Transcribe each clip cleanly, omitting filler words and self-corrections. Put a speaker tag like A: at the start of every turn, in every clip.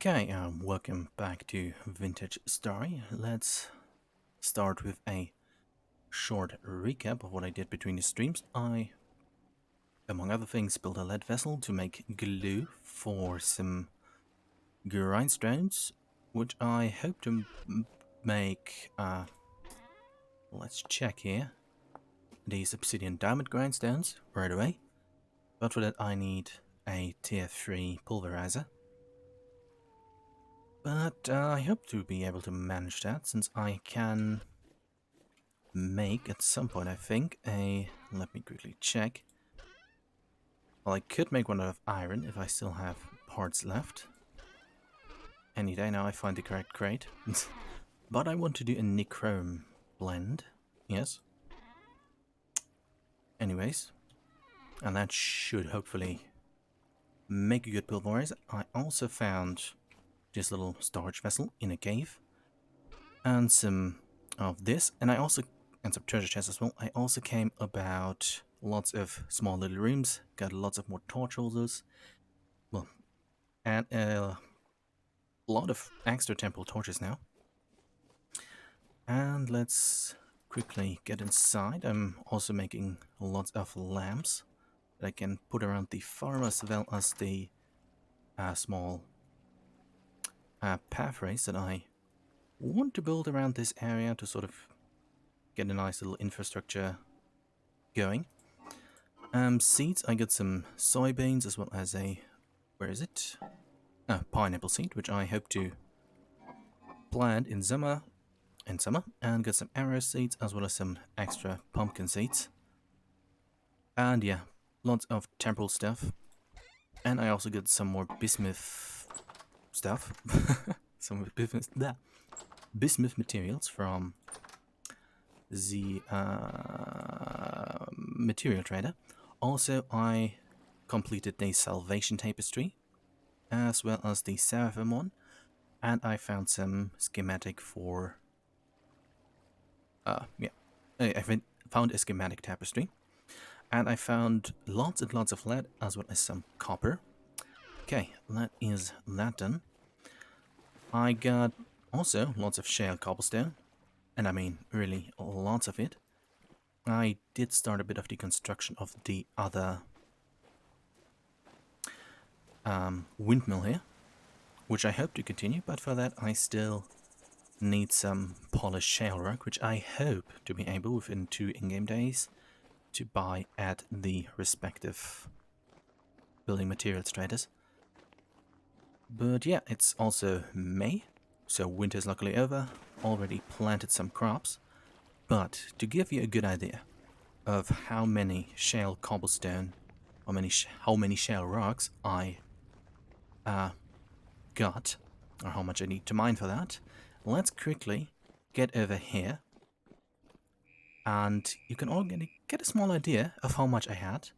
A: Okay, welcome back to Vintage Story. Let's start with a short recap of what I did between the streams. I, among other things, built a lead vessel to make glue for some grindstones, which I hope to make, let's check here, these obsidian diamond grindstones right away. But for that I need a tier 3 pulverizer. But I hope to be able to manage that, since I can make at some point, I think, let me quickly check. Well, I could make one out of iron if I still have parts left. Any day now I find the correct crate. But I want to do a nichrome blend. Yes. Anyways. And that should hopefully make a good pulverizer. I also found this little storage vessel in a cave. And some of this. And some treasure chests as well. I also came about lots of small little rooms. Got lots of more torch holders. Well, and a lot of extra temple torches now. And let's quickly get inside. I'm also making lots of lamps that I can put around the farm, as well as the small pathways that I want to build around this area to sort of get a nice little infrastructure going. Seeds, I got some soybeans as well as a, where is it? Pineapple seed, which I hope to plant in summer, and got some arrow seeds as well as some extra pumpkin seeds. And yeah, lots of temporal stuff. And I also got some more bismuth stuff. Some bismuth materials from the material trader. Also, I completed the Salvation Tapestry, as well as the Seraphim one, and I found some schematic for... I found a schematic tapestry, and I found lots and lots of lead, as well as some copper. Okay, that is that done. I got also lots of shale cobblestone, and I mean really lots of it. I did start a bit of the construction of the other windmill here, which I hope to continue, but for that I still need some polished shale rock, which I hope to be able within 2 in-game days to buy at the respective building materials traders. But yeah, it's also May, so winter's luckily over. Already planted some crops. But to give you a good idea of how many shale cobblestone, how many shale rocks I got, or how much I need to mine for that, let's quickly get over here, and you can all get a small idea of how much I had.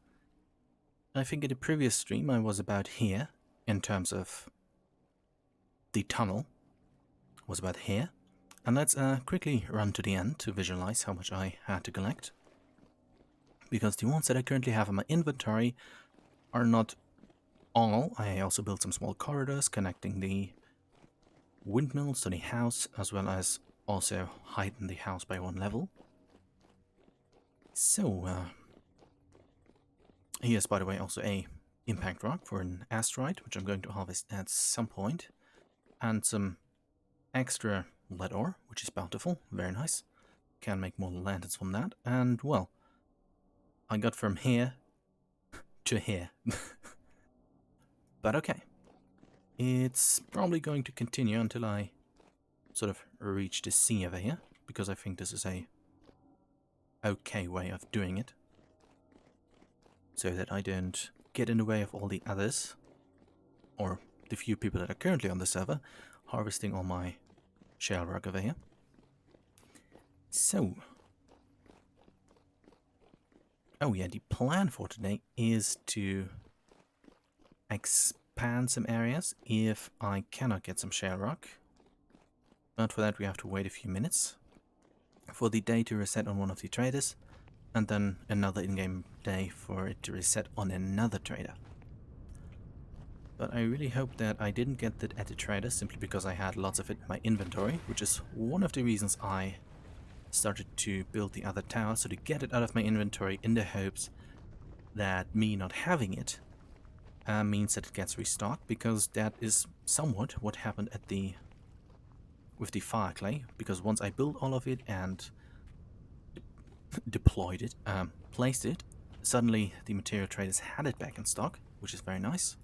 A: I think in the previous stream I was about here, in terms of the tunnel, was about here. And let's quickly run to the end to visualize how much I had to collect. Because the ones that I currently have in my inventory are not all. I also built some small corridors connecting the windmills to the house, as well as also heighten the house by 1 level. So, here's, by the way, also a impact rock for an asteroid, which I'm going to harvest at some point. And some extra lead ore, which is bountiful, very nice. Can make more lanterns from that, and well, I got from here to here. But okay, it's probably going to continue until I sort of reach the sea over here, because I think this is a okay way of doing it, so that I don't get in the way of all the others, or the few people that are currently on the server, harvesting all my shale rock over here. So, oh yeah, the plan for today is to expand some areas if I cannot get some shale rock. But for that we have to wait a few minutes for the day to reset on one of the traders, and then another in-game day for it to reset on another trader. But I really hope that I didn't get that at the trader simply because I had lots of it in my inventory, which is one of the reasons I started to build the other tower, so to get it out of my inventory in the hopes that me not having it means that it gets restocked, because that is somewhat what happened at the with the fire clay, because once I built all of it and deployed it, placed it, suddenly the material traders had it back in stock, which is very nice.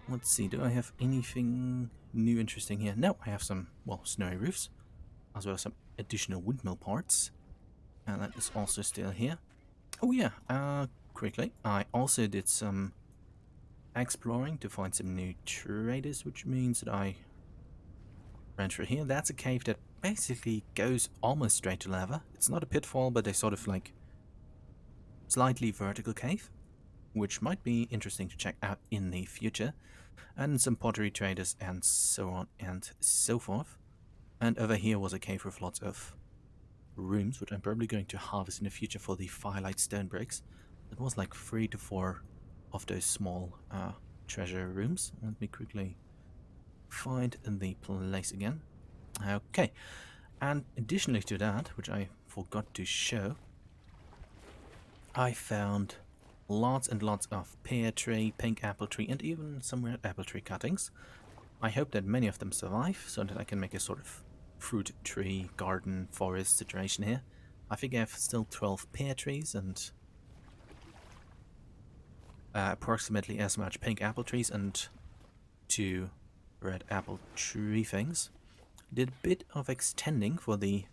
A: Let's see, do I have anything new interesting here? No, I have some, well, snowy roofs, as well as some additional windmill parts, and that is also still here. Oh yeah, quickly, I also did some exploring to find some new traders, which means that I ran through here. That's a cave that basically goes almost straight to lava. It's not a pitfall, but a sort of like slightly vertical cave, which might be interesting to check out in the future. And some pottery traders and so on and so forth. And over here was a cave with lots of rooms, which I'm probably going to harvest in the future for the firelight stone bricks. It was like 3 to 4 of those small treasure rooms. Let me quickly find the place again. Okay, and additionally to that, which I forgot to show, I found lots and lots of pear tree, pink apple tree, and even some red apple tree cuttings. I hope that many of them survive, so that I can make a sort of fruit tree, garden, forest situation here. I think I have still 12 pear trees and approximately as much pink apple trees and 2 red apple tree things. Did a bit of extending for the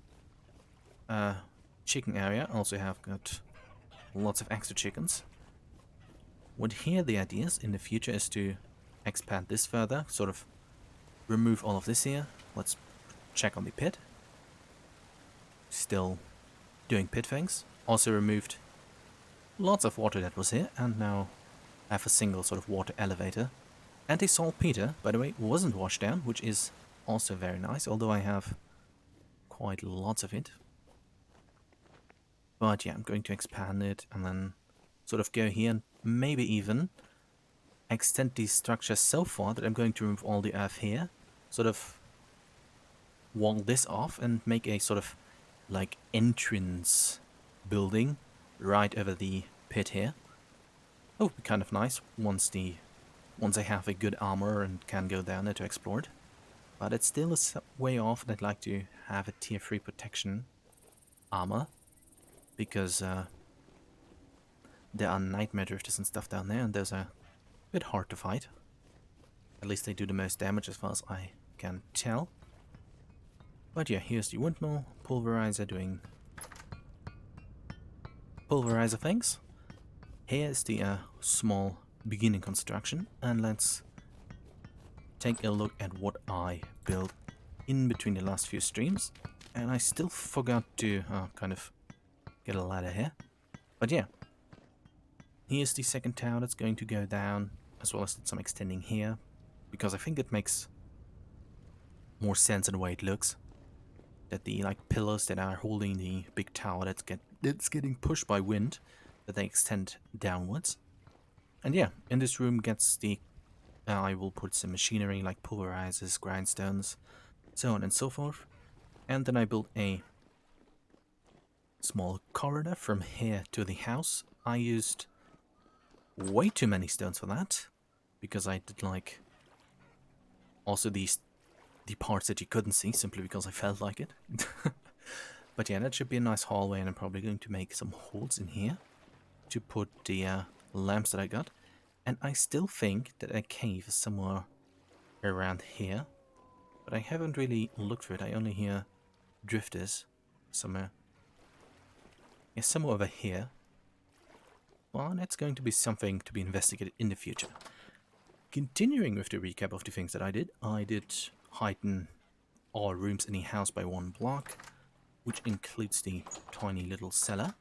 A: chicken area. Also have got lots of extra chickens. Would here the ideas in the future is to expand this further, sort of remove all of this here. Let's check on the pit. Still doing pit things. Also removed lots of water that was here, and now I have a single sort of water elevator. And a saltpeter, by the way, wasn't washed down, which is also very nice, although I have quite lots of it. But yeah, I'm going to expand it and then sort of go here and maybe even extend the structure so far that I'm going to remove all the earth here, sort of wall this off and make a sort of like entrance building right over the pit here. Oh, be kind of nice once I have a good armor and can go down there to explore it. But it's still a way off, and I'd like to have a tier 3 protection armor, because there are nightmare drifters and stuff down there, and those are a bit hard to fight. At least they do the most damage as far as I can tell. But yeah, here's the windmill pulverizer doing pulverizer things. Here's the small beginning construction, and let's take a look at what I built in between the last few streams. And I still forgot to kind of get a ladder here. But yeah, here's the second tower that's going to go down, as well as some extending here, because I think it makes more sense in the way it looks. That the like pillars that are holding the big tower that's getting pushed by wind, that they extend downwards. And yeah, in this room gets the I will put some machinery like pulverizers, grindstones, so on and so forth. And then I built a small corridor from here to the house. I used way too many stones for that, because I did like also the parts that you couldn't see simply because I felt like it. But yeah, that should be a nice hallway, and I'm probably going to make some holes in here to put the lamps that I got. And I still think that a cave is somewhere around here, but I haven't really looked for it. I only hear drifters somewhere. Yeah, somewhere over here. Well, that's going to be something to be investigated in the future. Continuing with the recap of the things that I did heighten all rooms in the house by 1 block, which includes the tiny little cellar,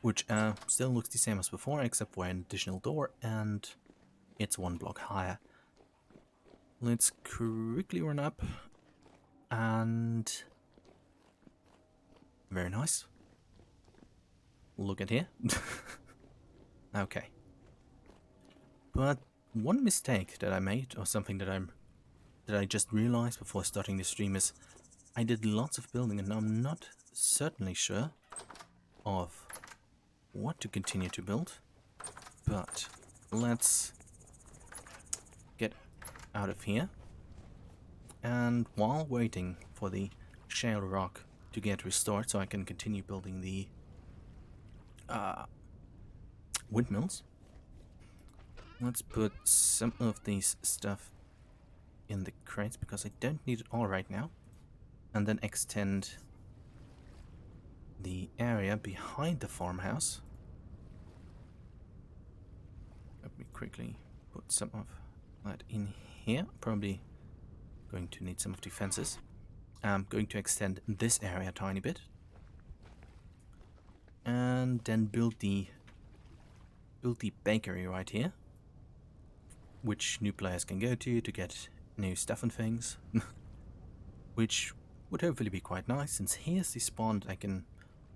A: which still looks the same as before, except for an additional door, and it's 1 block higher. Let's quickly run up, and very nice. Look at here. Okay. But one mistake that I made, or something that I just realized before starting the stream, is I did lots of building and I'm not certainly sure of what to continue to build. But let's get out of here. And while waiting for the shale rock to get restored so I can continue building the windmills, let's put some of these stuff in the crates because I don't need it all right now. And then extend the area behind the farmhouse. Let me quickly put some of that in here. Probably going to need some of the fences. I'm going to extend this area a tiny bit. And then build the bakery right here, which new players can go to get new stuff and things. Which would hopefully be quite nice, since here's the spawn. I can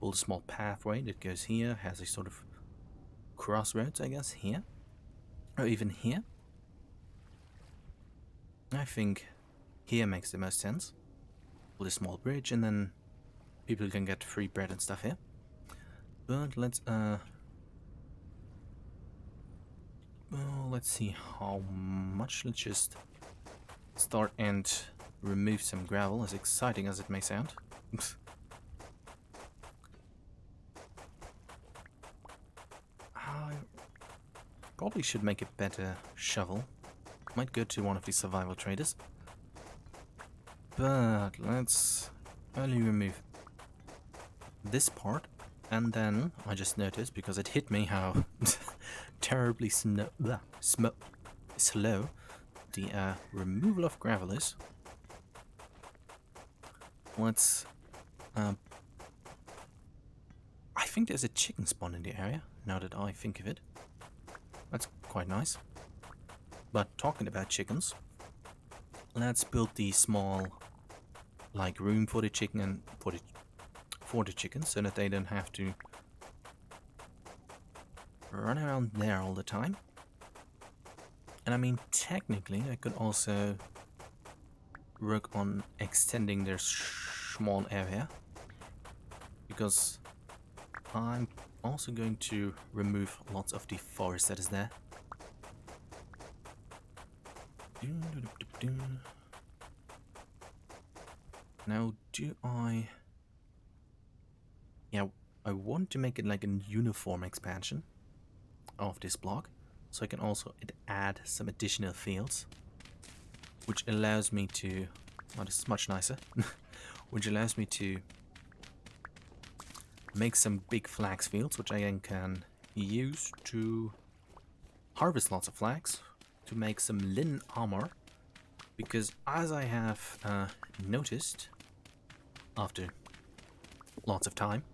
A: build a small pathway that goes here, has a sort of crossroads, I guess, here. Or even here. I think here makes the most sense. Build a small bridge and then people can get free bread and stuff here. But let's well, let's see how much. Let's just start and remove some gravel, as exciting as it may sound. I probably should make a better shovel. Might go to one of the survival traders. But let's only remove this part. And then I just noticed, because it hit me, how terribly slow the removal of gravel is. Let's... I think there's a chicken spawn in the area, now that I think of it. That's quite nice. But talking about chickens, let's build the small, like, room for the chicken and for the chickens, so that they don't have to run around there all the time. And I mean, technically, I could also work on extending their small area, because I'm also going to remove lots of the forest that is there. Now, yeah, I want to make it like a uniform expansion of this block, so I can also add some additional fields, which allows me to, well, this is much nicer, which allows me to make some big flax fields, which I then can use to harvest lots of flax, to make some linen armor, because as I have noticed after lots of time,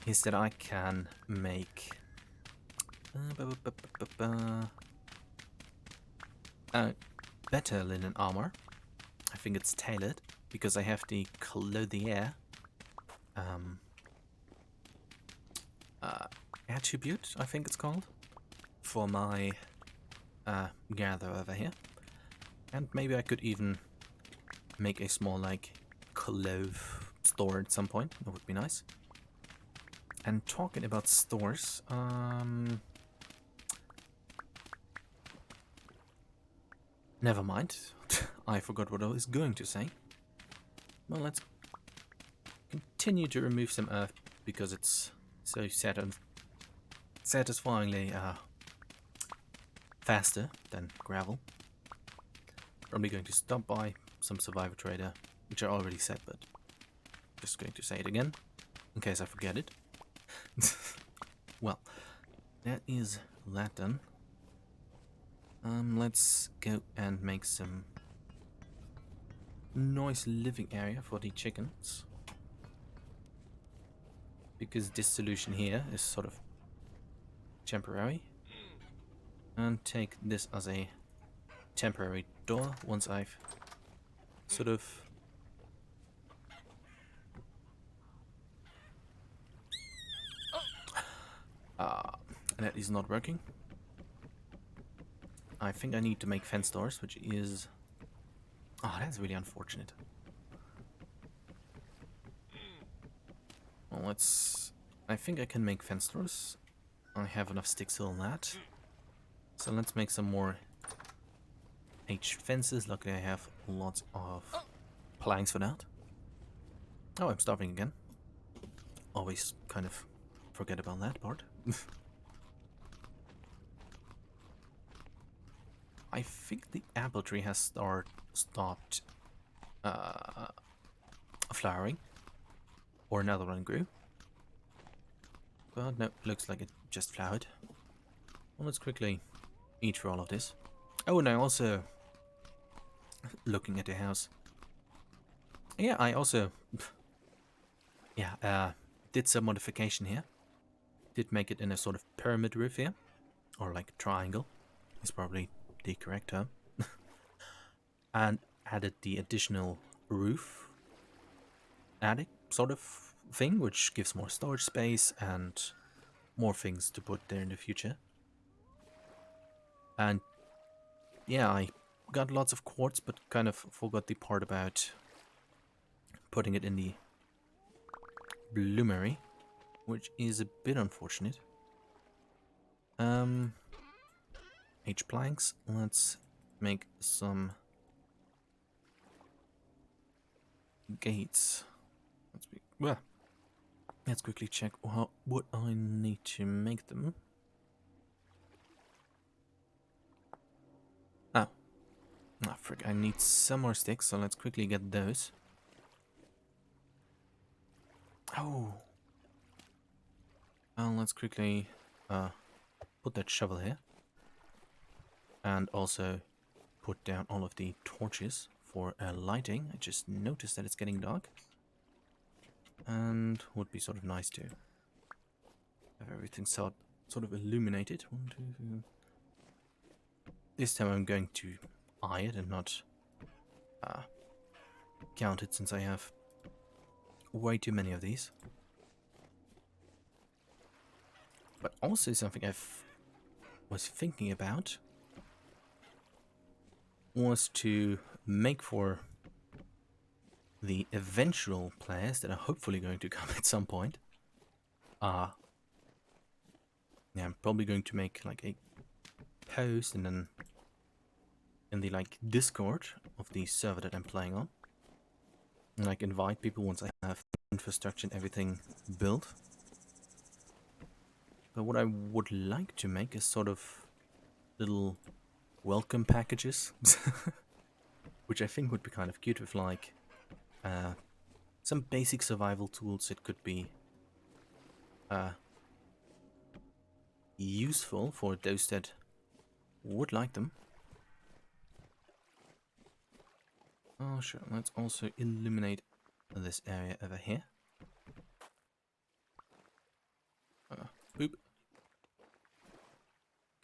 A: is that I can make better linen armor. I think it's tailored, because I have the clothier attribute, I think it's called, for my gather over here. And maybe I could even make a small, like, clove store at some point. That would be nice. And talking about stores, never mind. I forgot what I was going to say. Well, let's continue to remove some earth, because it's so satisfyingly faster than gravel. Probably going to stop by some survivor trader, which I already said, but just going to say it again in case I forget it. Well, that is that done. Let's go and make some nice living area for the chickens, because this solution here is sort of temporary, and take this as a temporary door once I've sort of and that is not working. I think I need to make fence doors, which is... Oh, that's really unfortunate. Well, let's... I think I can make fence doors. I have enough sticks on that. So let's make some more H fences. Luckily I have lots of planks for that. Oh, I'm starving again. Always kind of forget about that part. I think the apple tree has stopped flowering. Or another one grew. But no, looks like it just flowered. Well, let's quickly eat through all of this. Oh, and I also... looking at the house. Yeah, I also... yeah, did some modification here. Did make it in a sort of pyramid roof here. Or like triangle. Is probably the correct term. And added the additional roof attic sort of thing, which gives more storage space and more things to put there in the future. And yeah, I got lots of quartz, but kind of forgot the part about putting it in the bloomery, which is a bit unfortunate. H planks. Let's make some gates. Let's quickly check what I need to make them. Oh, frick! I need some more sticks, so let's quickly get those. Oh, well, let's quickly put that shovel here, and also put down all of the torches for lighting. I just noticed that it's getting dark. And would be sort of nice to have everything sort of illuminated. 1, 2, 3. This time I'm going to eye it and not count it, since I have way too many of these. But also something I was thinking about was to make for the eventual players that are hopefully going to come at some point. Yeah, I'm probably going to make like a post and then in the like Discord of the server that I'm playing on, and like invite people once I have the infrastructure and everything built. But what I would like to make is sort of little welcome packages, which I think would be kind of cute, with like some basic survival tools that could be useful for those that would like them. Oh sure, let's also illuminate this area over here. Boop.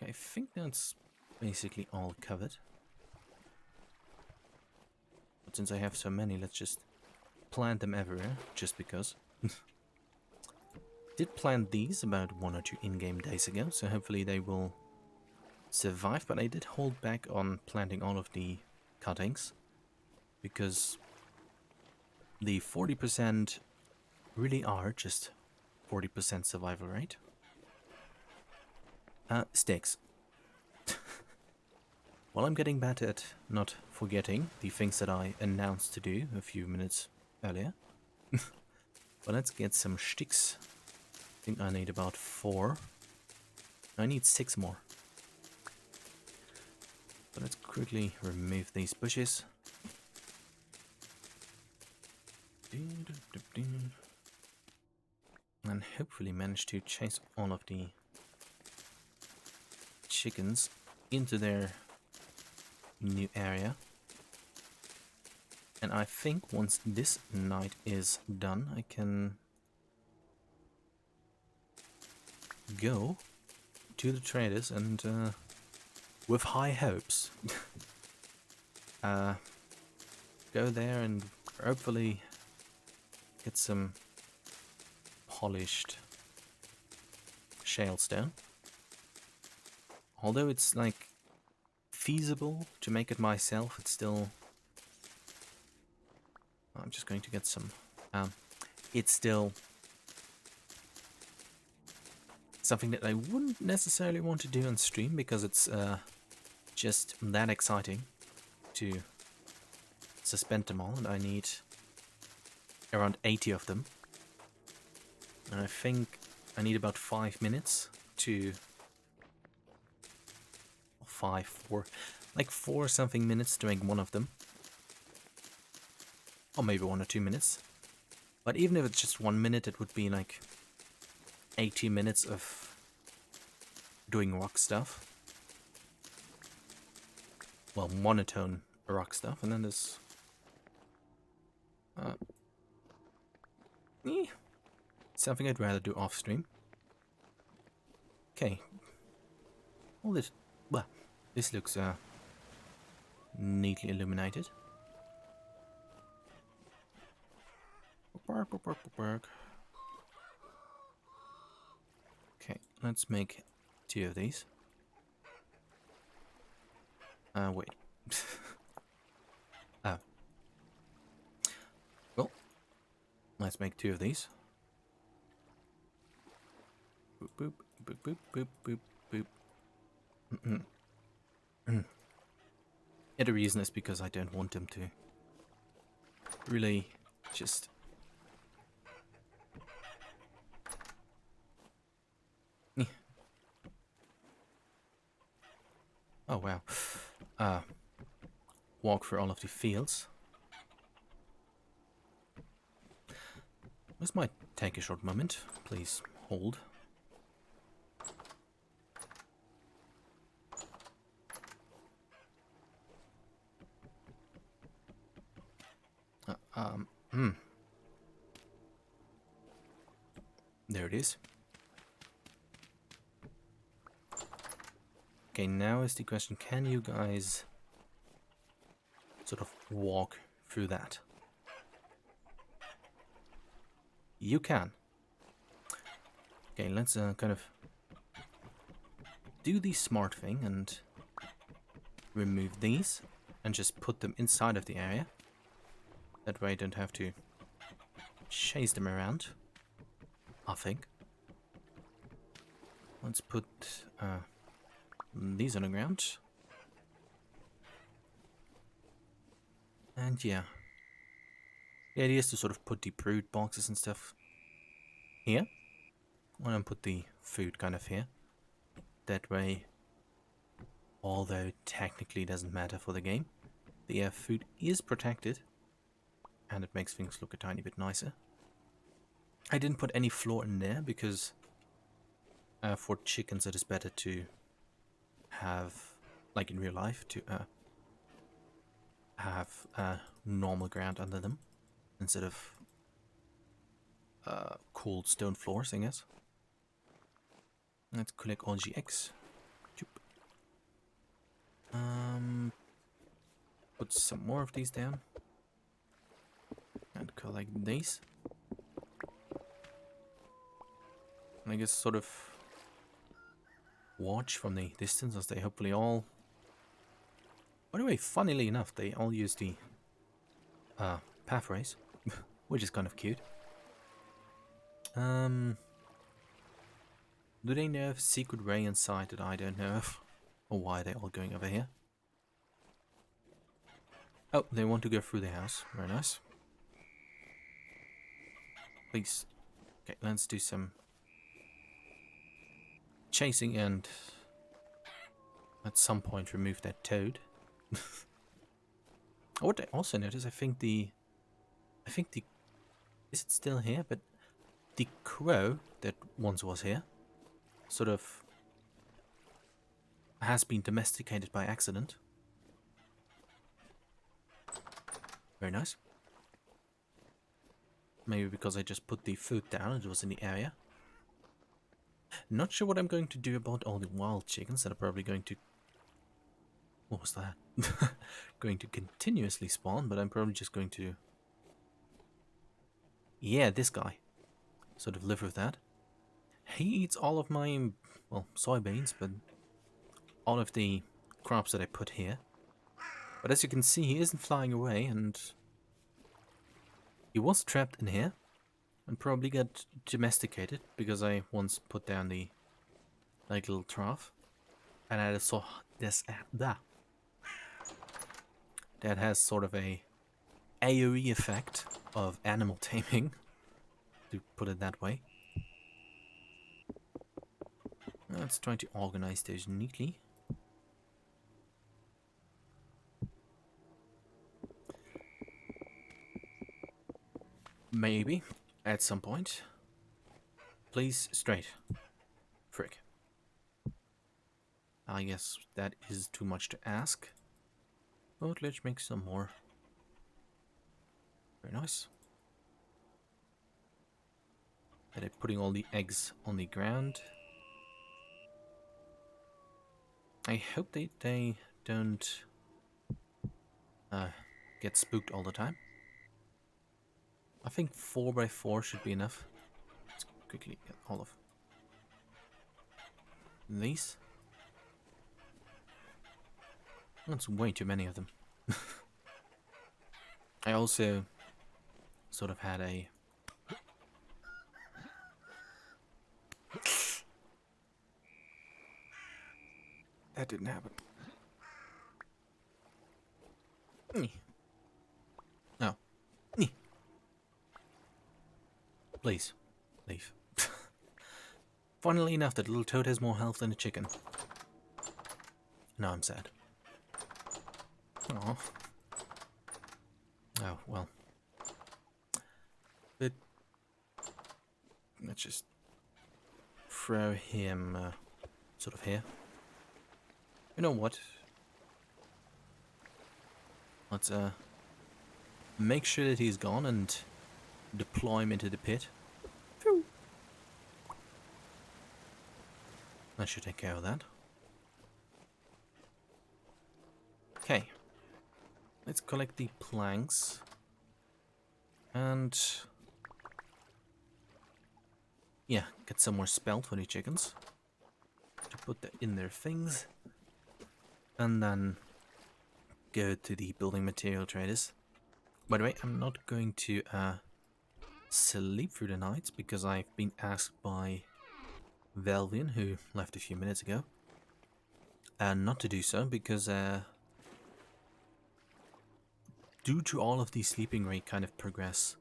A: Okay, I think that's basically all covered. But since I have so many, let's just plant them everywhere, just because. Did plant these about 1 or 2 in-game days ago, so hopefully they will survive, but I did hold back on planting all of the cuttings, because the 40% really are just 40% survival rate. Sticks. Well, I'm getting better at not forgetting the things that I announced to do a few minutes earlier. But let's get some sticks. I think I need about 4. I need 6 more. But let's quickly remove these bushes. And hopefully manage to chase all of the chickens into their new area. And I think once this night is done, I can go to the traders and with high hopes go there and hopefully get some polished shale stone. Although it's like feasible to make it myself. It's still... I'm just going to get some... it's still something that I wouldn't necessarily want to do on stream because it's just that exciting to suspend them all, and I need around 80 of them. And I think I need about 5 minutes to... 4 something minutes to make one of them. Or maybe 1 or 2 minutes. But even if it's just 1 minute, it would be like 80 minutes of doing rock stuff. Well, monotone rock stuff, and then there's... something I'd rather do off stream. Okay. All this... Well, this looks neatly illuminated. Okay, let's make 2 of these. Wait. Oh. Well, let's make 2 of these. Boop, boop, boop, boop, boop, boop, boop. Yeah, the reason is because I don't want them to really just... Oh wow. Walk through all of the fields. This might take a short moment. Please hold. There it is. Okay, now is the question, can you guys sort of walk through that? You can. Okay, let's kind of do the smart thing and remove these and just put them inside of the area. That way I don't have to chase them around, I think. Let's put these on the ground. And yeah. The idea is to sort of put the brood boxes and stuff here. And then put the food kind of here. That way, although technically doesn't matter for the game, the food is protected. And it makes things look a tiny bit nicer. I didn't put any floor in there because for chickens it is better to have, like in real life, to have normal ground under them instead of cold stone floors, I guess. Let's collect all GX. Put some more of these down. And collect these. I guess sort of watch from the distance as they hopefully all... By the way, funnily enough, they all use the pathways, which is kind of cute. Do they know of secret way inside that I don't know of? Or why are they all going over here? Oh, they want to go through the house. Very nice. Please. Okay, let's do some chasing and at some point remove that toad. What I also noticed, I think the is it still here? But the crow that once was here sort of has been domesticated by accident. Very nice. Maybe because I just put the food down, it was in the area. Not sure what I'm going to do about all the wild chickens that are probably going to... What was that? Going to continuously spawn, but I'm probably just going to... Yeah, this guy. Sort of live with that. He eats all of my, well, soybeans, but all of the crops that I put here. But as you can see, he isn't flying away, and he was trapped in here and probably got domesticated because I once put down the like little trough, and I saw this that has sort of a AoE effect of animal taming, to put it that way. Let's try to organize those neatly. Maybe, at some point. Please, straight. Frick. I guess that is too much to ask. But let's make some more. Very nice. Are they putting all the eggs on the ground? I hope they don't get spooked all the time. I think 4x4 should be enough. Let's quickly get all of these. That's way too many of them. I also sort of had a... That didn't happen. No. Please, leave. Funnily enough, that little toad has more health than a chicken. Now I'm sad. Oh. Oh, well. But let's just throw him sort of here. You know what? Let's make sure that he's gone and deploy him into the pit. Phew. That should take care of that. Okay. Let's collect the planks. And... yeah, get some more spelt for the chickens. To put that in their things. And then go to the building material traders. By the way, I'm not going to sleep through the night because I've been asked by Velvian, who left a few minutes ago, not to do so because due to all of the sleeping rate kind of progress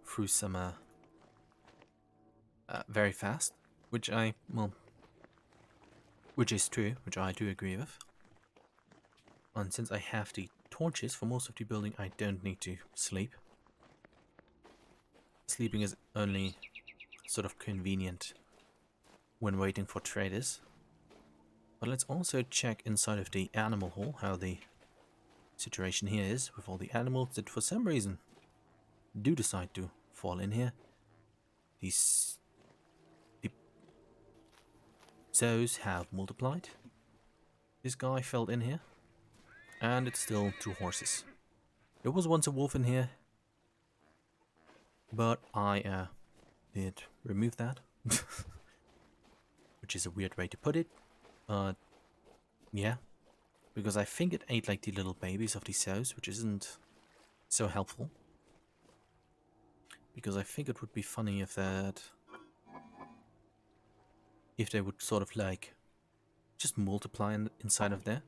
A: through some very fast, which is true, which I do agree with. And since I have the torches for most of the building, I don't need to sleep. Sleeping is only sort of convenient when waiting for traders. But let's also check inside of the animal hall how the situation here is with all the animals that for some reason do decide to fall in here. The zoos have multiplied. This guy fell in here. And it's still 2 horses. There was once a wolf in here, but I did remove that, which is a weird way to put it. But yeah, because I think it ate like the little babies of the sows, which isn't so helpful. Because I think it would be funny if they would sort of like just multiply inside of there.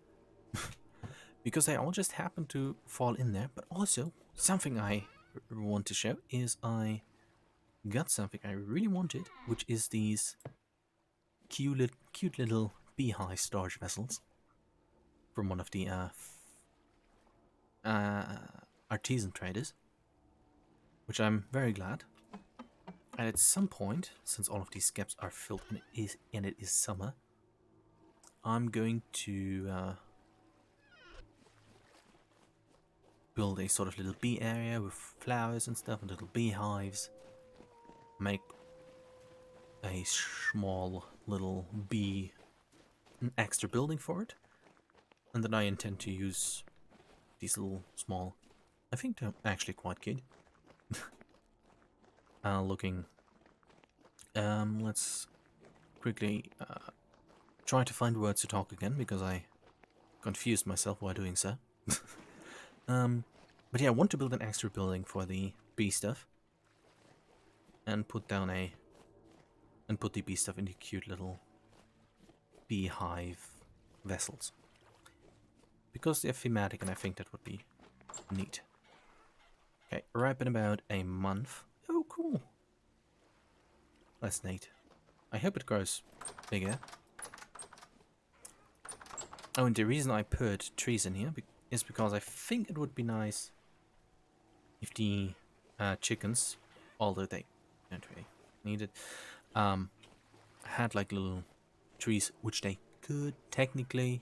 A: Because they all just happen to fall in there. But also, something I want to show is I got something I really wanted, which is these cute little beehive storage vessels from one of the artisan traders, which I'm very glad. And at some point, since all of these skeps are filled and it is summer, I'm going to build a sort of little bee area with flowers and stuff and little beehives. Make a small little bee an extra building for it. And then I intend to use these little small, I think they're actually quite cute. Looking. Let's quickly try to find words to talk again because I confused myself while doing so. But yeah, I want to build an extra building for the bee stuff. And put the bee stuff into cute little beehive vessels. Because they're thematic and I think that would be neat. Okay, ripe in about a month. Oh, cool. That's neat. I hope it grows bigger. Oh, and the reason I put trees in here is because I think it would be nice if the chickens, although they don't really need it, had like little trees which they could technically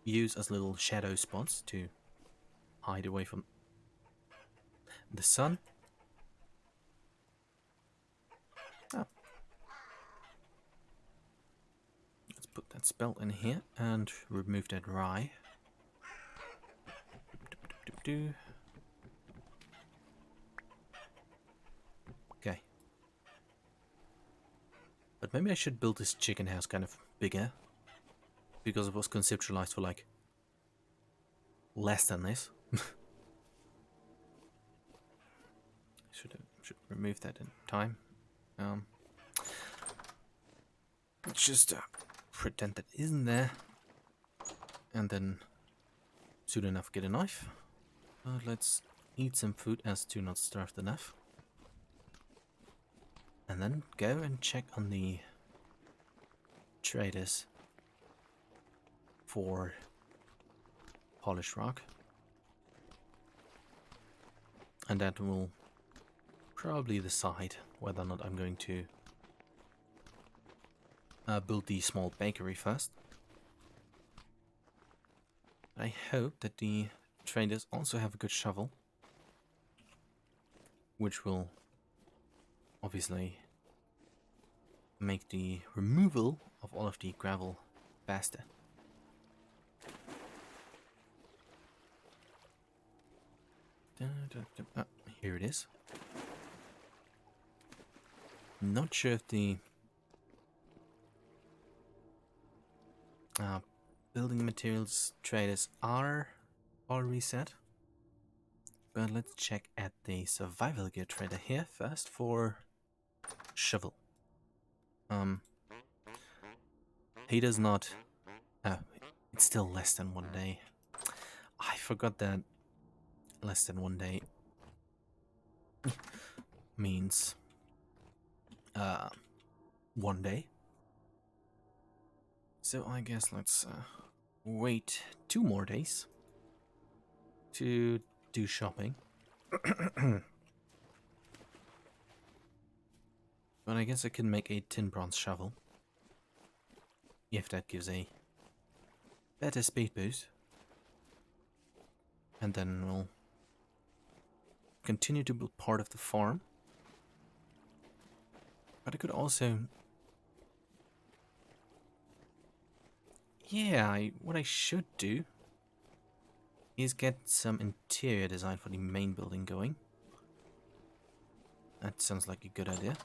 A: use as little shadow spots to hide away from the sun. Oh. Let's put that spell in here and remove that rye. Okay. But maybe I should build this chicken house kind of bigger, because it was conceptualized for like less than this. should remove that in time. Let's just pretend that isn't there, and then soon enough get a knife. Let's eat some food as to not starved enough, and then go and check on the traders for polished rock, and that will probably decide whether or not I'm going to build the small bakery first. I hope that the traders also have a good shovel, which will obviously make the removal of all of the gravel faster. Here it is. Not sure if the building materials traders are all reset, but let's check at the survival gear trader here first for shovel. He does not. It's still less than 1 day. I forgot that less than 1 day means 1 day. So I guess let's wait 2 more days to do shopping. But I guess I can make a tin bronze shovel, if that gives a better speed boost. And then we'll continue to build part of the farm. But I could also... Yeah, what I should do is get some interior design for the main building going. That sounds like a good idea.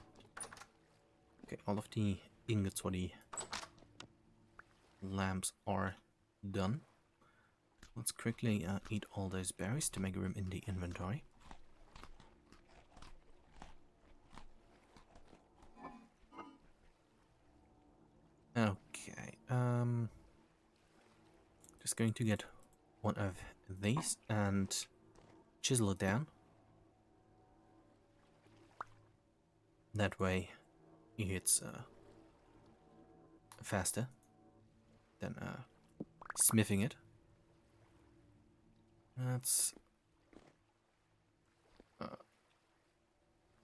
A: Okay, all of the ingots for the lamps are done. Let's quickly eat all those berries to make room in the inventory. Okay, just going to get one of these and chisel it down. That way it's faster than smithing it. Let's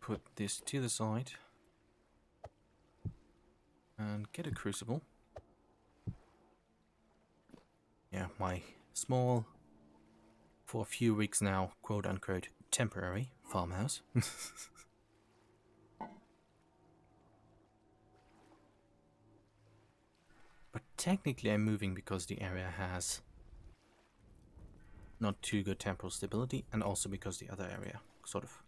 A: put this to the side and get a crucible. Yeah, my small, for a few weeks now, quote-unquote, temporary farmhouse. But technically I'm moving because the area has not too good temporal stability, and also because the other area sort of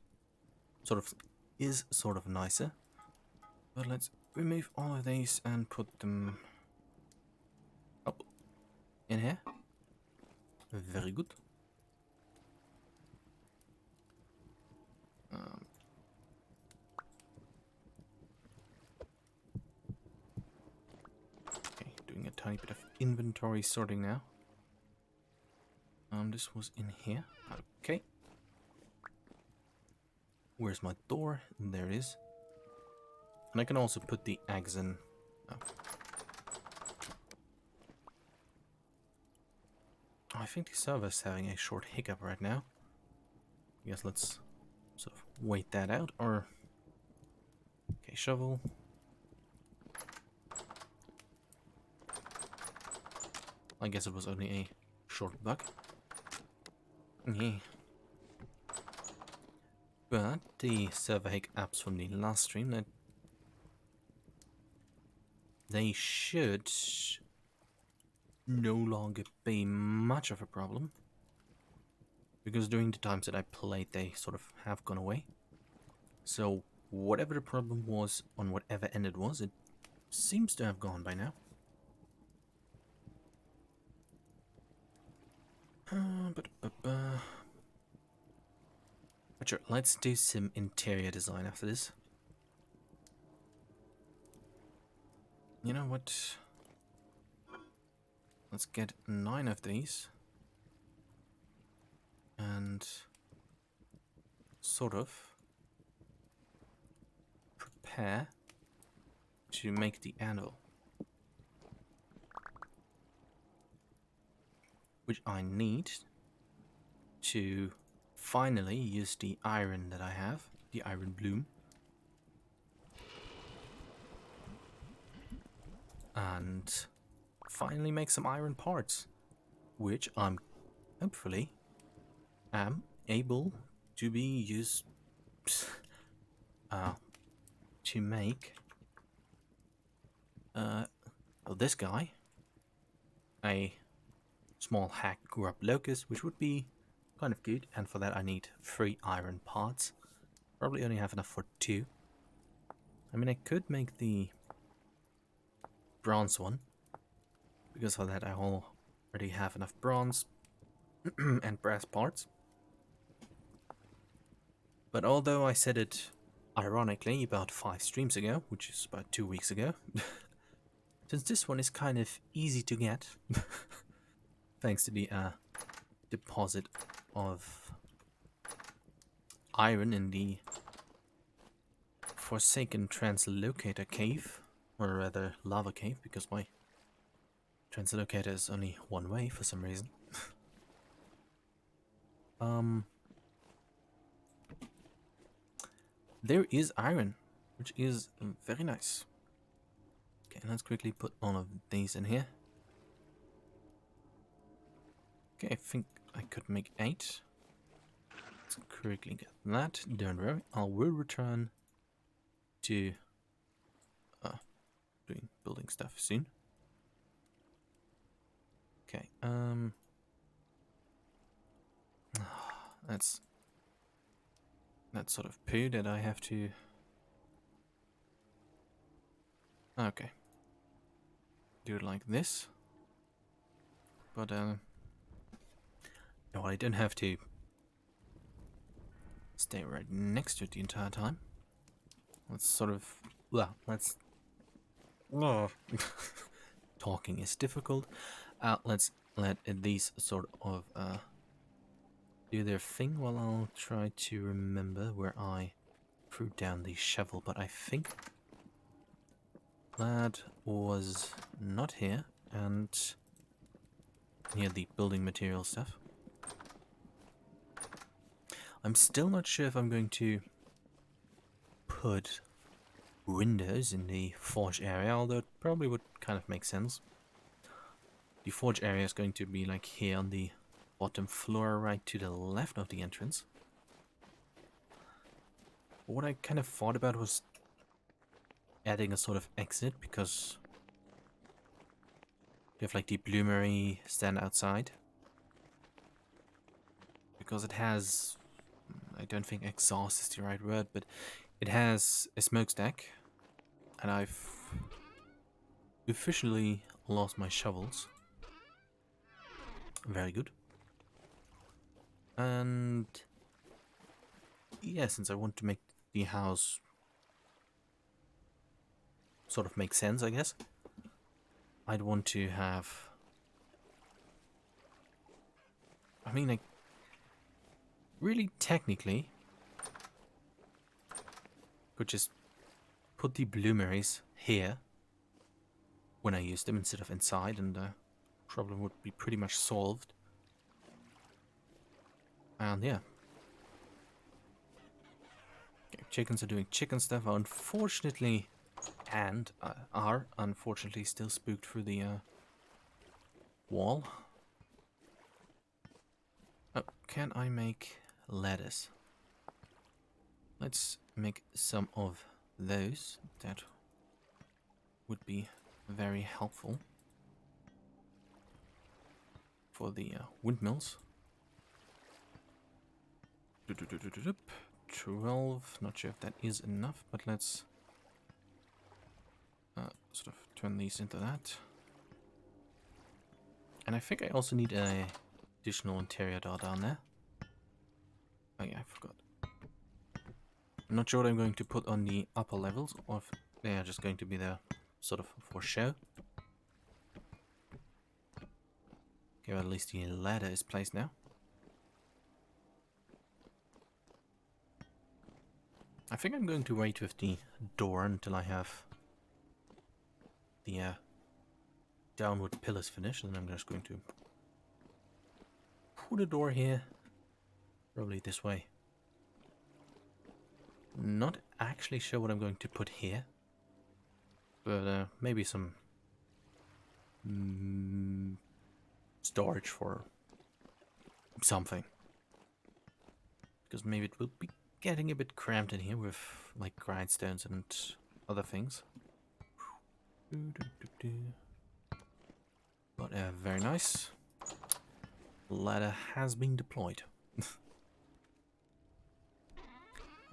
A: nicer. But let's remove all of these and put them up in here. Very good. Um, okay, doing a tiny bit of inventory sorting now. This was in here. Okay. Where's my door? There it is. And I can also put the eggs in. Oh. I think the server's having a short hiccup right now. I guess let's sort of wait that out, or... Okay, shovel. I guess it was only a short bug. Yeah. But the server hiccups from the last stream, they should no longer be much of a problem. Because during the times that I played, they sort of have gone away. So whatever the problem was on whatever end it was, it seems to have gone by now. But sure, let's do some interior design after this. You know what? Let's get 9 of these. And sort of prepare to make the anvil. Which I need to finally use the iron that I have, the iron bloom. And finally make some iron parts, which I'm hopefully am able to be used to make this guy a small hack grub locust, which would be kind of good, and for that I need 3 iron parts. Probably only have enough for 2. I mean, I could make the bronze one, because for that I already have enough bronze and brass parts. But although I said it ironically about 5 streams ago, which is about 2 weeks ago, since this one is kind of easy to get, thanks to the deposit of iron in the Forsaken Translocator Cave, or rather lava cave, because my translocator is only one way for some reason. There is iron, which is very nice. Okay, let's quickly put all of these in here. Okay, I think I could make 8. Let's quickly get that. Don't worry, I will return to doing building stuff soon. Okay, that's sort of poo that I have to... Okay. Do it like this. But, no, I don't have to stay right next to it the entire time. Let's sort of... Well, let's... Oh. Talking is difficult. Let's let these sort of do their thing while I'll try to remember where I threw down the shovel. But I think that was not here, and near the building material stuff. I'm still not sure if I'm going to put windows in the forge area, although it probably would kind of make sense. The forge area is going to be like here on the bottom floor, right to the left of the entrance. But what I kind of thought about was adding a sort of exit, because you have like the bloomery stand outside. Because it has, I don't think exhaust is the right word, but it has a smokestack. And I've officially lost my shovels. Very good. And yeah, since I want to make the house sort of make sense, I guess, I'd want to have... I mean, like, really technically, could just put the bloomeries here when I use them instead of inside, and the problem would be pretty much solved. And yeah. Okay, chickens are doing chicken stuff, unfortunately, and are unfortunately still spooked through the wall. Oh, can I make ladders? Let's make some of those. That would be very helpful for the windmills. 12, not sure if that is enough, but let's sort of turn these into that. And I think I also need a additional interior door down there. Oh yeah, I forgot. I'm not sure what I'm going to put on the upper levels, or if they are just going to be there sort of for show. Okay, well, at least the ladder is placed now. I think I'm going to wait with the door until I have the downward pillars finished, and then I'm just going to put a door here, probably this way. Not actually sure what I'm going to put here, but maybe some storage for something, because maybe it will be getting a bit cramped in here with like grindstones and other things. But very nice. Ladder has been deployed.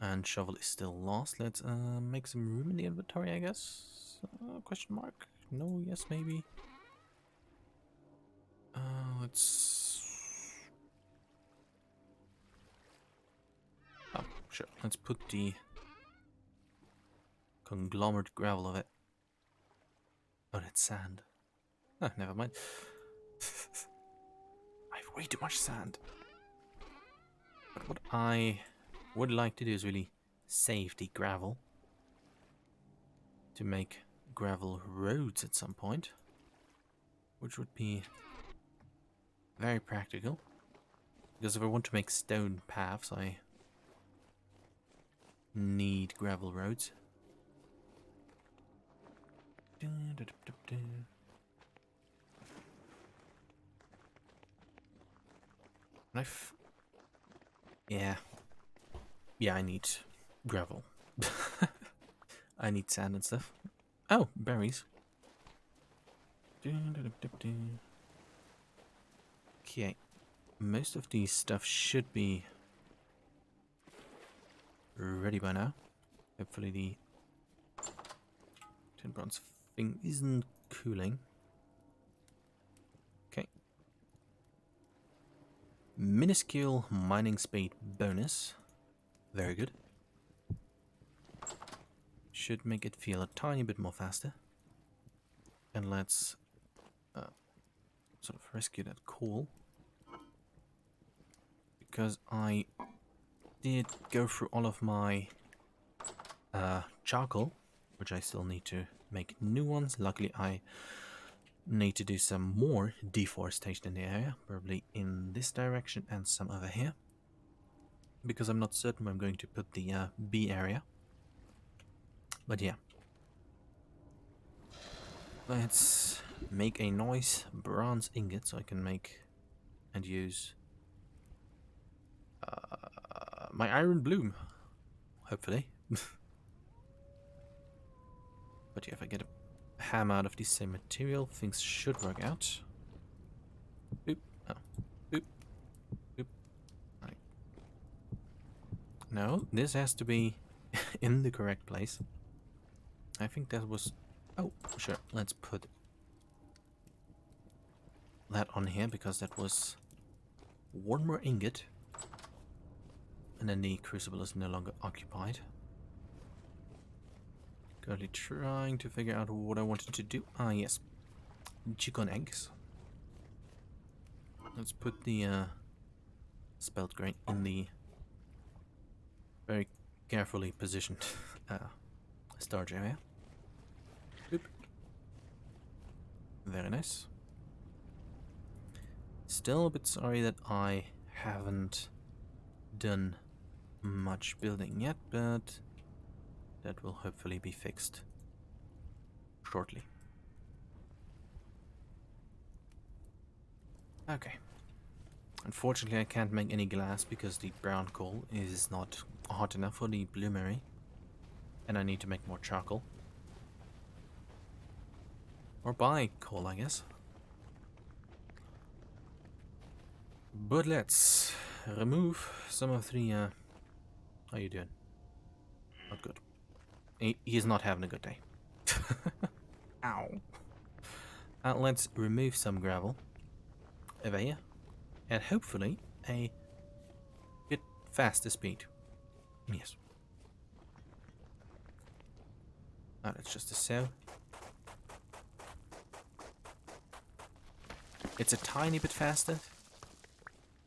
A: And shovel is still lost. Let's make some room in the inventory, I guess. Question mark? No, yes, maybe. Let's... Oh, sure. Let's put the conglomerate gravel of it. Oh, that's sand. Oh, never mind. I have way too much sand. But what I would like to do is really save the gravel to make gravel roads at some point, which would be very practical, because if I want to make stone paths I need gravel roads. Yeah, I need gravel. I need sand and stuff. Oh, berries. Okay, most of these stuff should be ready by now. Hopefully the tin bronze thing isn't cooling. Okay. Minuscule mining speed bonus. Very good. Should make it feel a tiny bit more faster. And let's sort of rescue that coal, because I did go through all of my charcoal, which I still need to make new ones. Luckily I need to do some more deforestation in the area, probably in this direction and some over here, because I'm not certain where I'm going to put the B area. But yeah, let's make a nice bronze ingot so I can make and use my iron bloom, hopefully. But yeah, if I get a hammer out of the same material, things should work out. Oop. Oh. Oop. Oop. Right. No, this has to be in the correct place. I think that was... Oh, sure. Let's put that on here, because that was one more ingot. And then the crucible is no longer occupied. Currently trying to figure out what I wanted to do. Ah, yes. Chicken eggs. Let's put the spelt grain in the very carefully positioned storage area. Boop. Very nice. Still a bit sorry that I haven't done much building yet, but that will hopefully be fixed shortly. Okay. Unfortunately, I can't make any glass because the brown coal is not hot enough for the bloomery, and I need to make more charcoal. Or buy coal, I guess. But let's remove some of the, how you doing? Not good. He is not having a good day. Ow. Let's remove some gravel over here, and hopefully a bit faster speed. Yes. That's just a so. It's a tiny bit faster,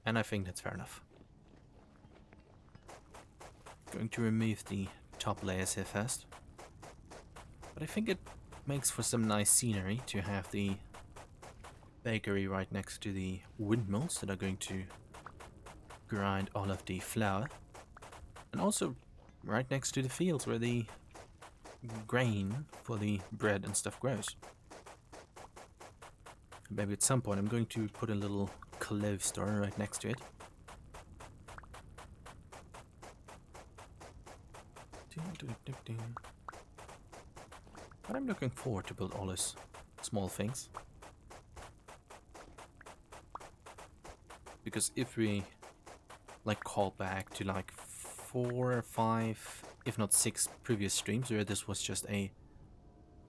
A: and I think that's fair enough. Going to remove the top layers here first. But I think it makes for some nice scenery to have the bakery right next to the windmills that are going to grind all of the flour. And also right next to the fields where the grain for the bread and stuff grows. Maybe at some point I'm going to put a little clove store right next to it. But I'm looking forward to build all those small things. Because if we like call back to like 4 or 5, if not 6 previous streams where this was just a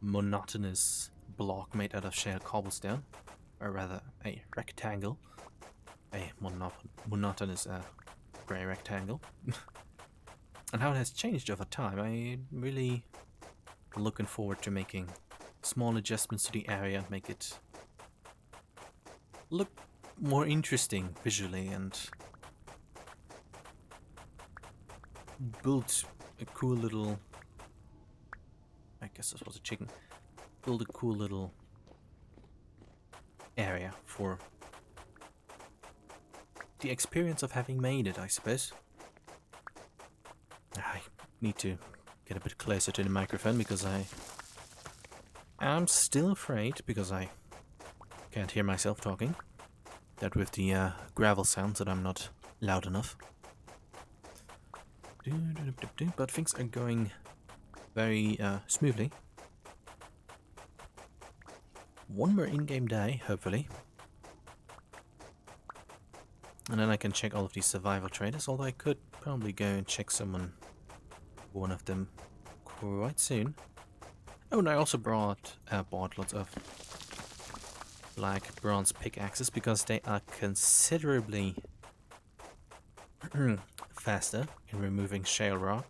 A: monotonous block made out of shale cobblestone, or rather a rectangle, a monotonous grey rectangle, and how it has changed over time, I'm really looking forward to making small adjustments to the area, make it look more interesting visually, and build a cool little, I guess this was a chicken, build a cool little area for the experience of having made it, I suppose. I need to get a bit closer to the microphone because I am still afraid, because I can't hear myself talking, that with the gravel sounds that I'm not loud enough. But things are going very smoothly. One more in-game day, hopefully. And then I can check all of these survival traders, although I could probably go and check one of them quite soon. Oh, and I also bought lots of black bronze pickaxes because they are considerably faster in removing shale rock.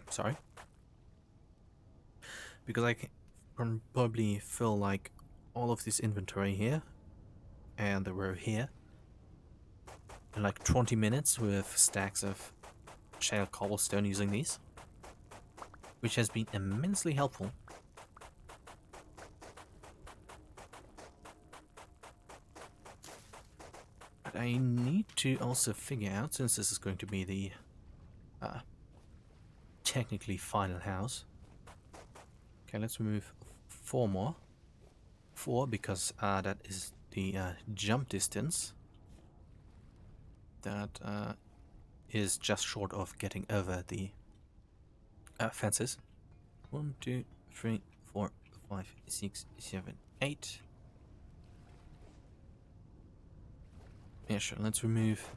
A: Sorry. Because I can probably fill like all of this inventory here and the row here in like 20 minutes with stacks of shale cobblestone using these, which has been immensely helpful. But I need to also figure out, since this is going to be the technically final house. Okay, let's remove 4 more. 4 because that is the jump distance that is just short of getting over the fences. 1, 2, 3, 4, 5, 6, 7, 8. Yeah, sure. Let's remove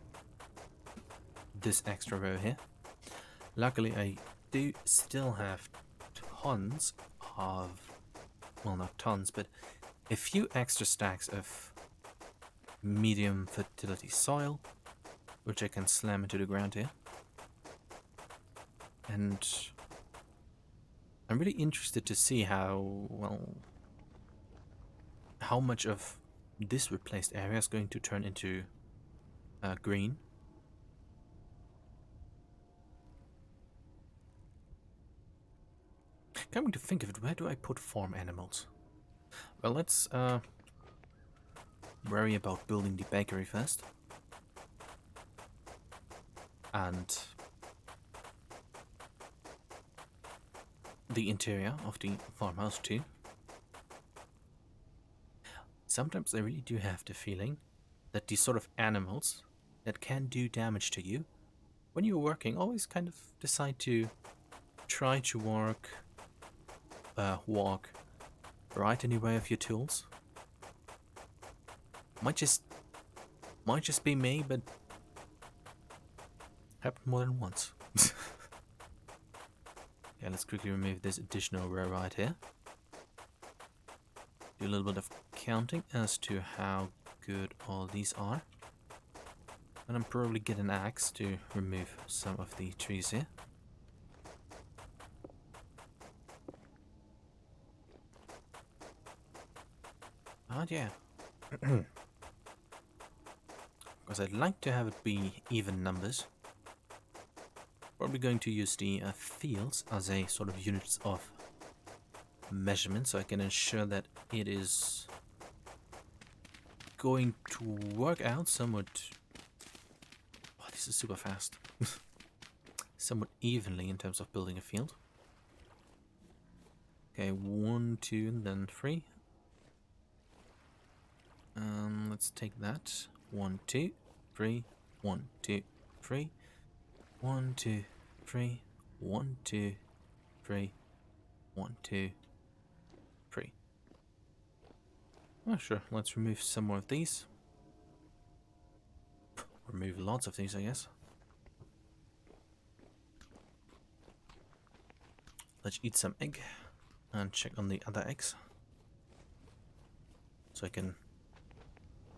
A: this extra row here. Luckily, I do still have tons of, well, not tons, but a few extra stacks of medium fertility soil, which I can slam into the ground here. And I'm really interested to see how, well, how much of this replaced area is going to turn into green. Coming to think of it, where do I put farm animals? Well, let's worry about building the bakery first. And the interior of the farmhouse too. Sometimes I really do have the feeling that these sort of animals that can do damage to you, when you're working, always kind of decide to try to walk right in the way of your tools. Might just be me, but happened more than once. Okay, let's quickly remove this additional row right here. Do a little bit of counting as to how good all these are. And I'm probably get an axe to remove some of the trees here. Oh yeah. Because I'd like to have it be even numbers. Probably going to use the fields as a sort of units of measurement, so I can ensure that it is going to work out somewhat. Oh, this is super fast. Somewhat evenly in terms of building a field. Okay, 1, 2, and then 3. Let's take that. 1, 2, 3. 1, 2, 3. 1, 2, 3. 1, 2, 3. 1, 2, 3. Oh, sure. Let's remove some more of these. Remove lots of these, I guess. Let's eat some egg and check on the other eggs. So I can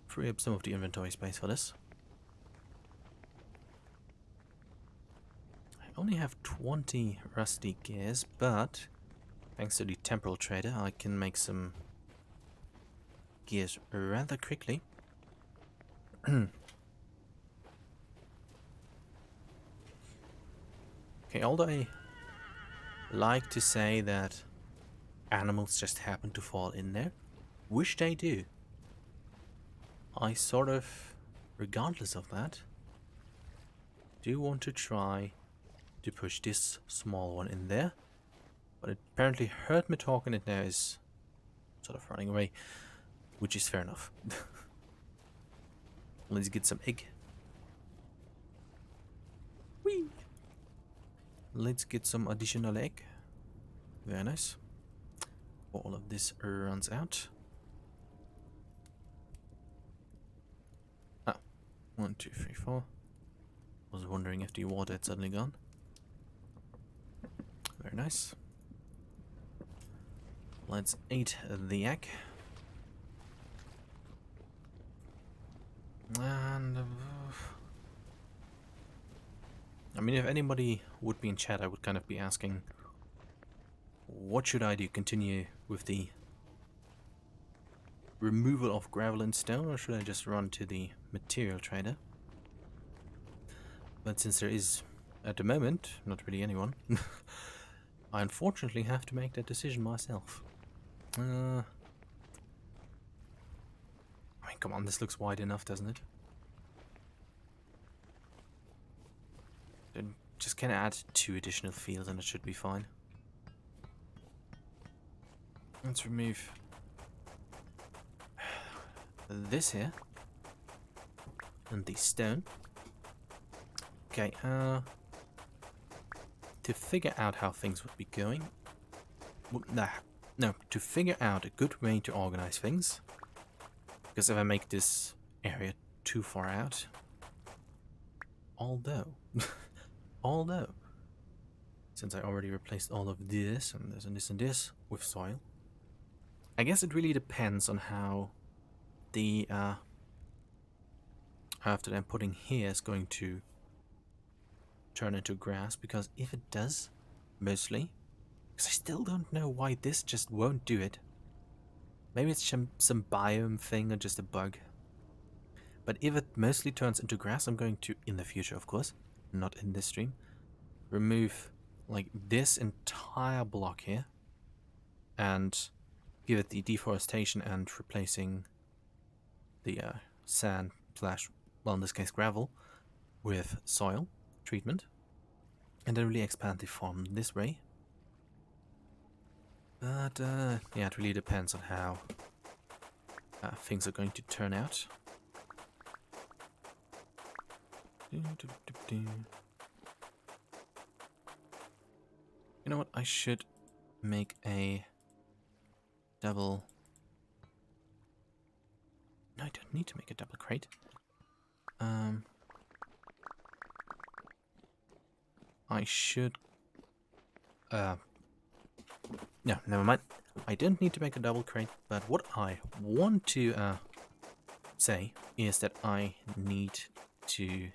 A: free up some of the inventory space for this. I only have 20 rusty gears, but thanks to the temporal trader, I can make some gears rather quickly. Okay, although I like to say that animals just happen to fall in there, which they do, I sort of, regardless of that, do want to try to push this small one in there. But it apparently heard me talking, it now is sort of running away, which is fair enough. Let's get some egg. Whee! Let's get some additional egg. Very nice. All of this runs out. Ah, 1, 2, 3, 4. Was wondering if the water had suddenly gone. Very nice. Let's eat the egg. And I mean, if anybody would be in chat, I would kind of be asking, what should I do? Continue with the removal of gravel and stone, or should I just run to the material trader? But since there is, at the moment, not really anyone, I unfortunately have to make that decision myself. I mean, come on, this looks wide enough, doesn't it? Then just kind of add 2 additional fields and it should be fine. Let's remove this here and the stone. Okay, to figure out how things would be going, no, to figure out a good way to organize things, because if I make this area too far out, although, since I already replaced all of this and this and this and this with soil, I guess it really depends on how the after I'm putting here is going to turn into grass, because if it does, mostly, because I still don't know why this just won't do it. Maybe it's some biome thing or just a bug. But if it mostly turns into grass, I'm going to, in the future of course, not in this stream, remove like this entire block here and give it the deforestation and replacing the sand slash, well in this case gravel, with soil treatment, and then really expand the farm this way. But yeah, it really depends on how things are going to turn out. You know what? I should make a double. No, I don't need to make a double crate. I should. No, never mind. I don't need to make a double crate, but what I want to say is that I need to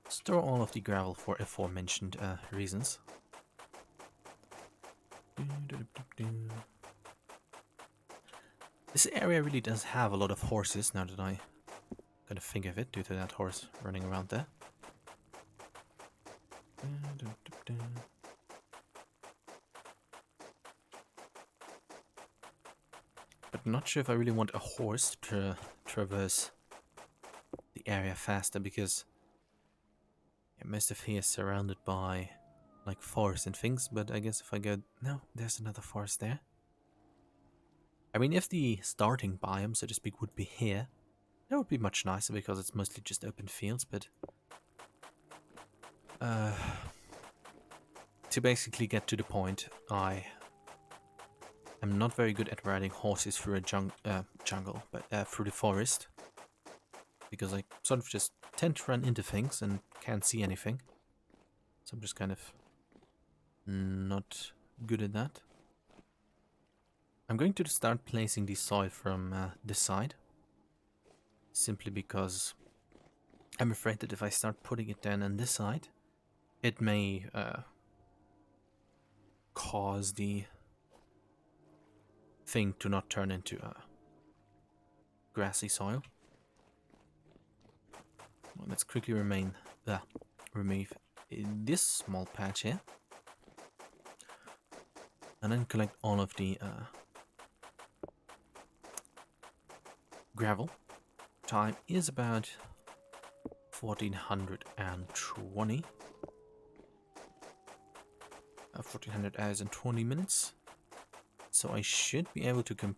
A: store all of the gravel for aforementioned reasons. This area really does have a lot of horses, now that I kind of think of it, due to that horse running around there. But not sure if I really want a horse to traverse the area faster, because most of here is surrounded by like forests and things, but I guess if I go... No, there's another forest there. I mean, if the starting biome, so to speak, would be here, that would be much nicer, because it's mostly just open fields, but... to basically get to the point, I am not very good at riding horses through a jungle, but through the forest. Because I sort of just tend to run into things and can't see anything. So I'm just kind of not good at that. I'm going to start placing the soil from this side. Simply because I'm afraid that if I start putting it down on this side, it may cause the thing to not turn into grassy soil. Well, let's quickly remove this small patch here, and then collect all of the gravel. Time is about 1420. 1400 hours and 20 minutes. So I should be able to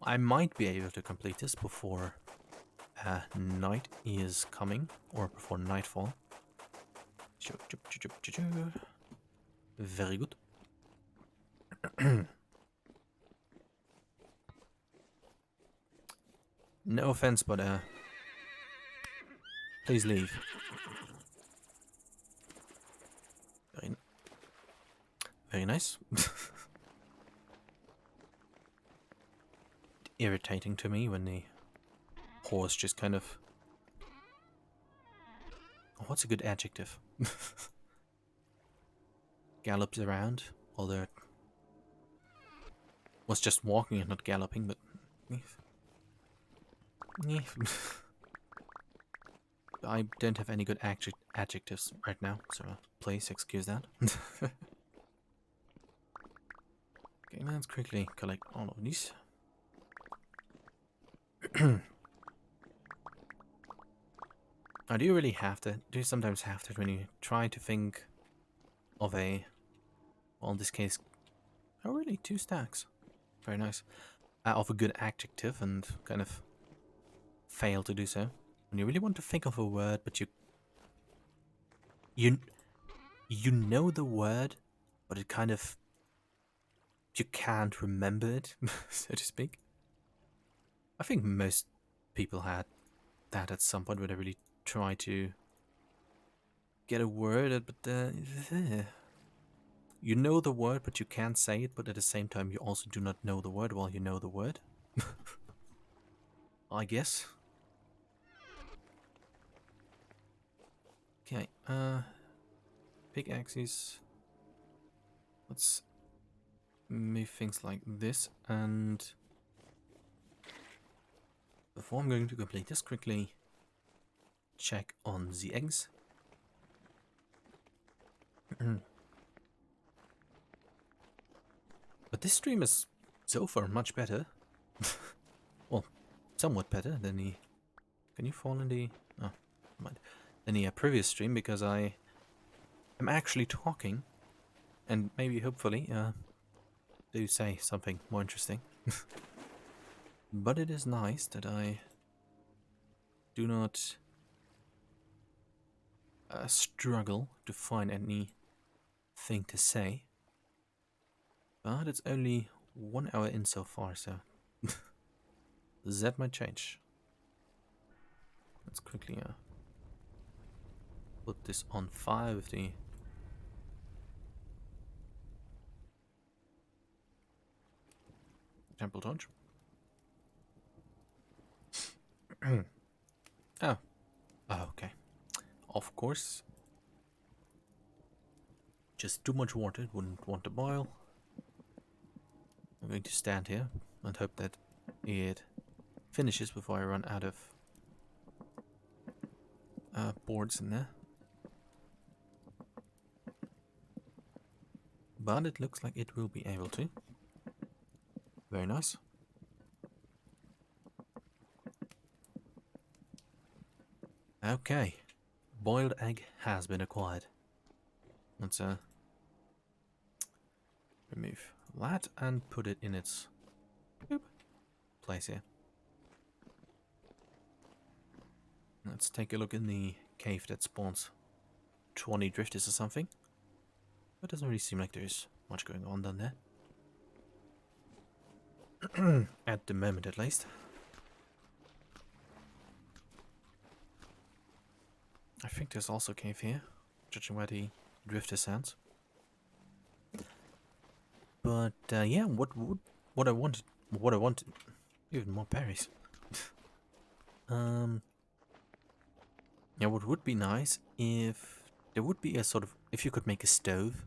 A: I might be able to complete this before night is coming, or before nightfall. Very good. No offense, but please leave. Very nice. Irritating to me when the horse just kind of... What's a good adjective? Gallops around, although it was just walking and not galloping, but... I don't have any good adjectives right now, so please excuse that. Okay, let's quickly collect all of these. Now, do you really have to? Do you sometimes have to when you try to think of a... Well, in this case... Oh, really? 2 stacks. Very nice. Of a good adjective, and kind of fail to do so. When you really want to think of a word, but you know the word, but it kind of... You can't remember it, so to speak. I think most people had that at some point where they really try to get a word, but you know the word, but you can't say it, but at the same time you also do not know the word while you know the word. I guess. Okay, pickaxes. Let's move things like this, and before I'm going to complete this, quickly check on the eggs. But this stream is so far much better. Well, somewhat better than the... Can you fall in the... Oh, never mind. Than the previous stream, because I am actually talking, and maybe, hopefully, do say something more interesting. But it is nice that I do not struggle to find anything to say. But it's only 1 hour in so far, so that might change. Let's quickly put this on fire with the temple torch. Oh. Oh, okay. Of course. Just too much water, it wouldn't want to boil. I'm going to stand here and hope that it finishes before I run out of boards in there. But it looks like it will be able to. Very nice. Okay. Boiled egg has been acquired. Let's remove that and put it in its place here. Let's take a look in the cave that spawns 20 drifters or something. But it doesn't really seem like there's much going on down there. At the moment, at least. I think there's also a cave here, judging by the drifter sounds. But yeah, what I wanted, even more berries. Yeah, what would be nice if there would be a sort of, if you could make a stove,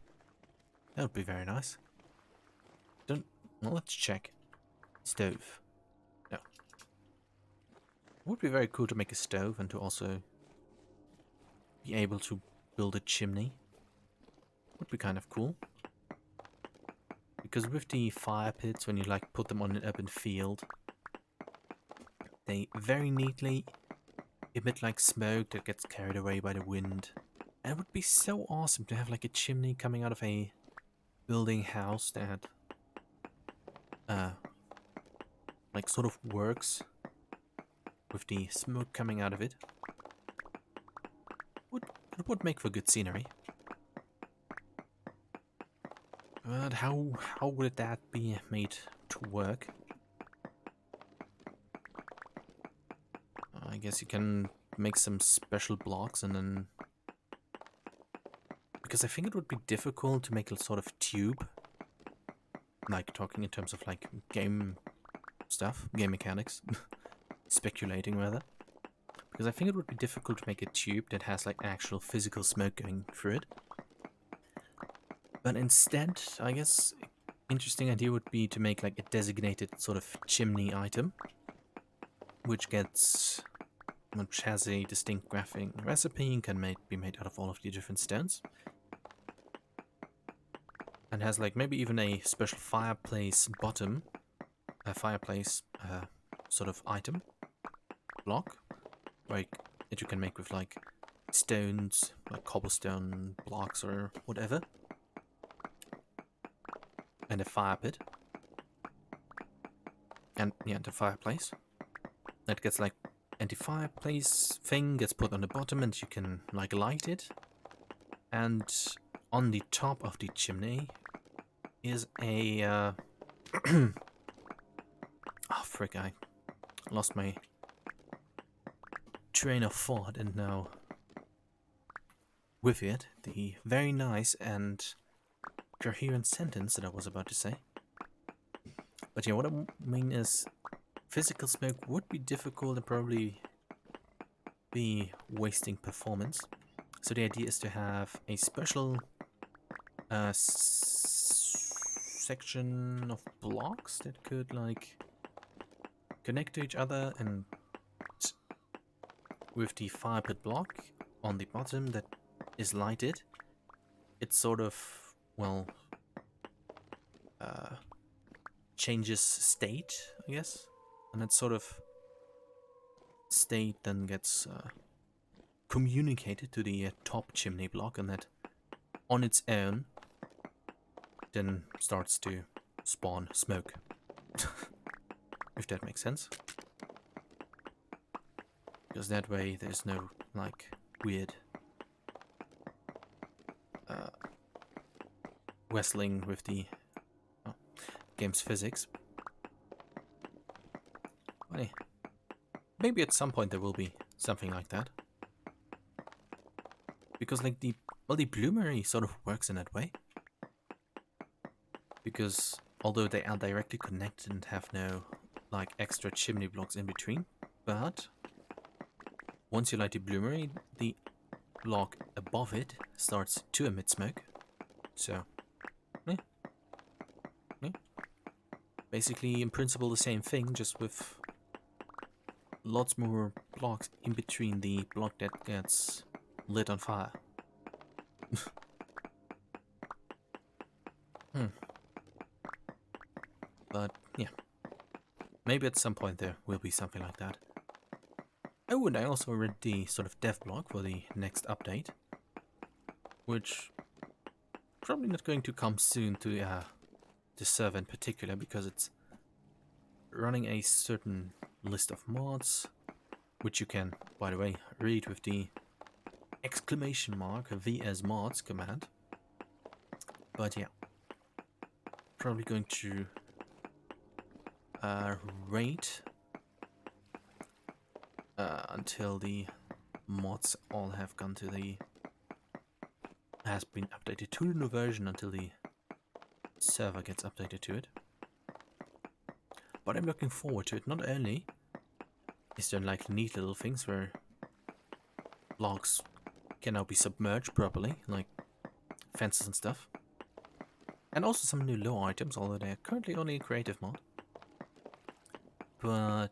A: that would be very nice. Well, let's check. Stove. No. It would be very cool to make a stove and to also be able to build a chimney. Would be kind of cool. Because with the fire pits, when you like put them on an open field, they very neatly emit like smoke that gets carried away by the wind. And it would be so awesome to have like a chimney coming out of a building house that like sort of works with the smoke coming out of it. It would make for good scenery. But how would that be made to work? I guess you can make some special blocks and then... Because I think it would be difficult to make a sort of tube. Like talking in terms of like game stuff, game mechanics. Speculating rather. Because I think it would be difficult to make a tube that has like actual physical smoke going through it. But instead, I guess, interesting idea would be to make like a designated sort of chimney item. Which has a distinct graphic recipe and can be made out of all of the different stones. And has like maybe even a special fireplace bottom, a fireplace sort of item block, like that you can make with like stones, like cobblestone blocks or whatever, and a fire pit, and yeah, the fireplace that gets like, and the fireplace thing gets put on the bottom, and you can like light it, and on the top of the chimney is a oh frick, I lost my train of thought, and now with it the very nice and coherent sentence that I was about to say. But yeah, what I mean is physical smoke would be difficult and probably be wasting performance. So the idea is to have a special section of blocks that could like connect to each other, and with the fire pit block on the bottom that is lighted, it sort of, well, changes state, I guess, and that sort of state then gets communicated to the top chimney block, and that on its own then starts to spawn smoke. If that makes sense. Because that way there's no like weird wrestling with the game's physics. But hey, maybe at some point there will be something like that. Because like the bloomery sort of works in that way. Because although they are directly connected and have no like extra chimney blocks in between, but once you light the bloomery, the block above it starts to emit smoke. So, yeah. Basically, in principle, the same thing, just with lots more blocks in between the block that gets lit on fire. But, yeah. Maybe at some point there will be something like that. Oh, and I also read the sort of dev blog for the next update, which probably not going to come soon to the server in particular, because it's running a certain list of mods, which you can, by the way, read with the exclamation mark VS mods command. But yeah, probably going to wait until the mods all have gone to the has been updated to the new version, until the server gets updated to it. But I'm looking forward to it. Not only is there like neat little things where blocks can now be submerged properly, like fences and stuff, and also some new lore items, although they are currently only a creative mod. But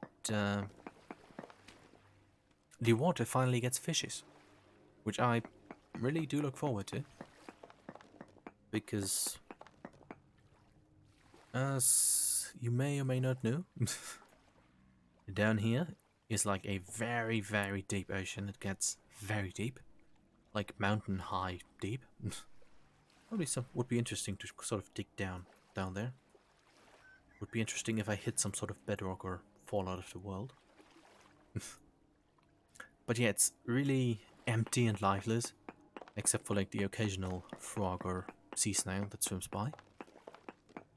A: the water finally gets fishes, which I really do look forward to, because as you may or may not know, down here is like a very, very deep ocean. It gets very deep, like mountain high deep. Probably would be interesting to sort of dig down there. Would be interesting if I hit some sort of bedrock or fall out of the world. But yeah, it's really empty and lifeless, except for like the occasional frog or sea snail that swims by.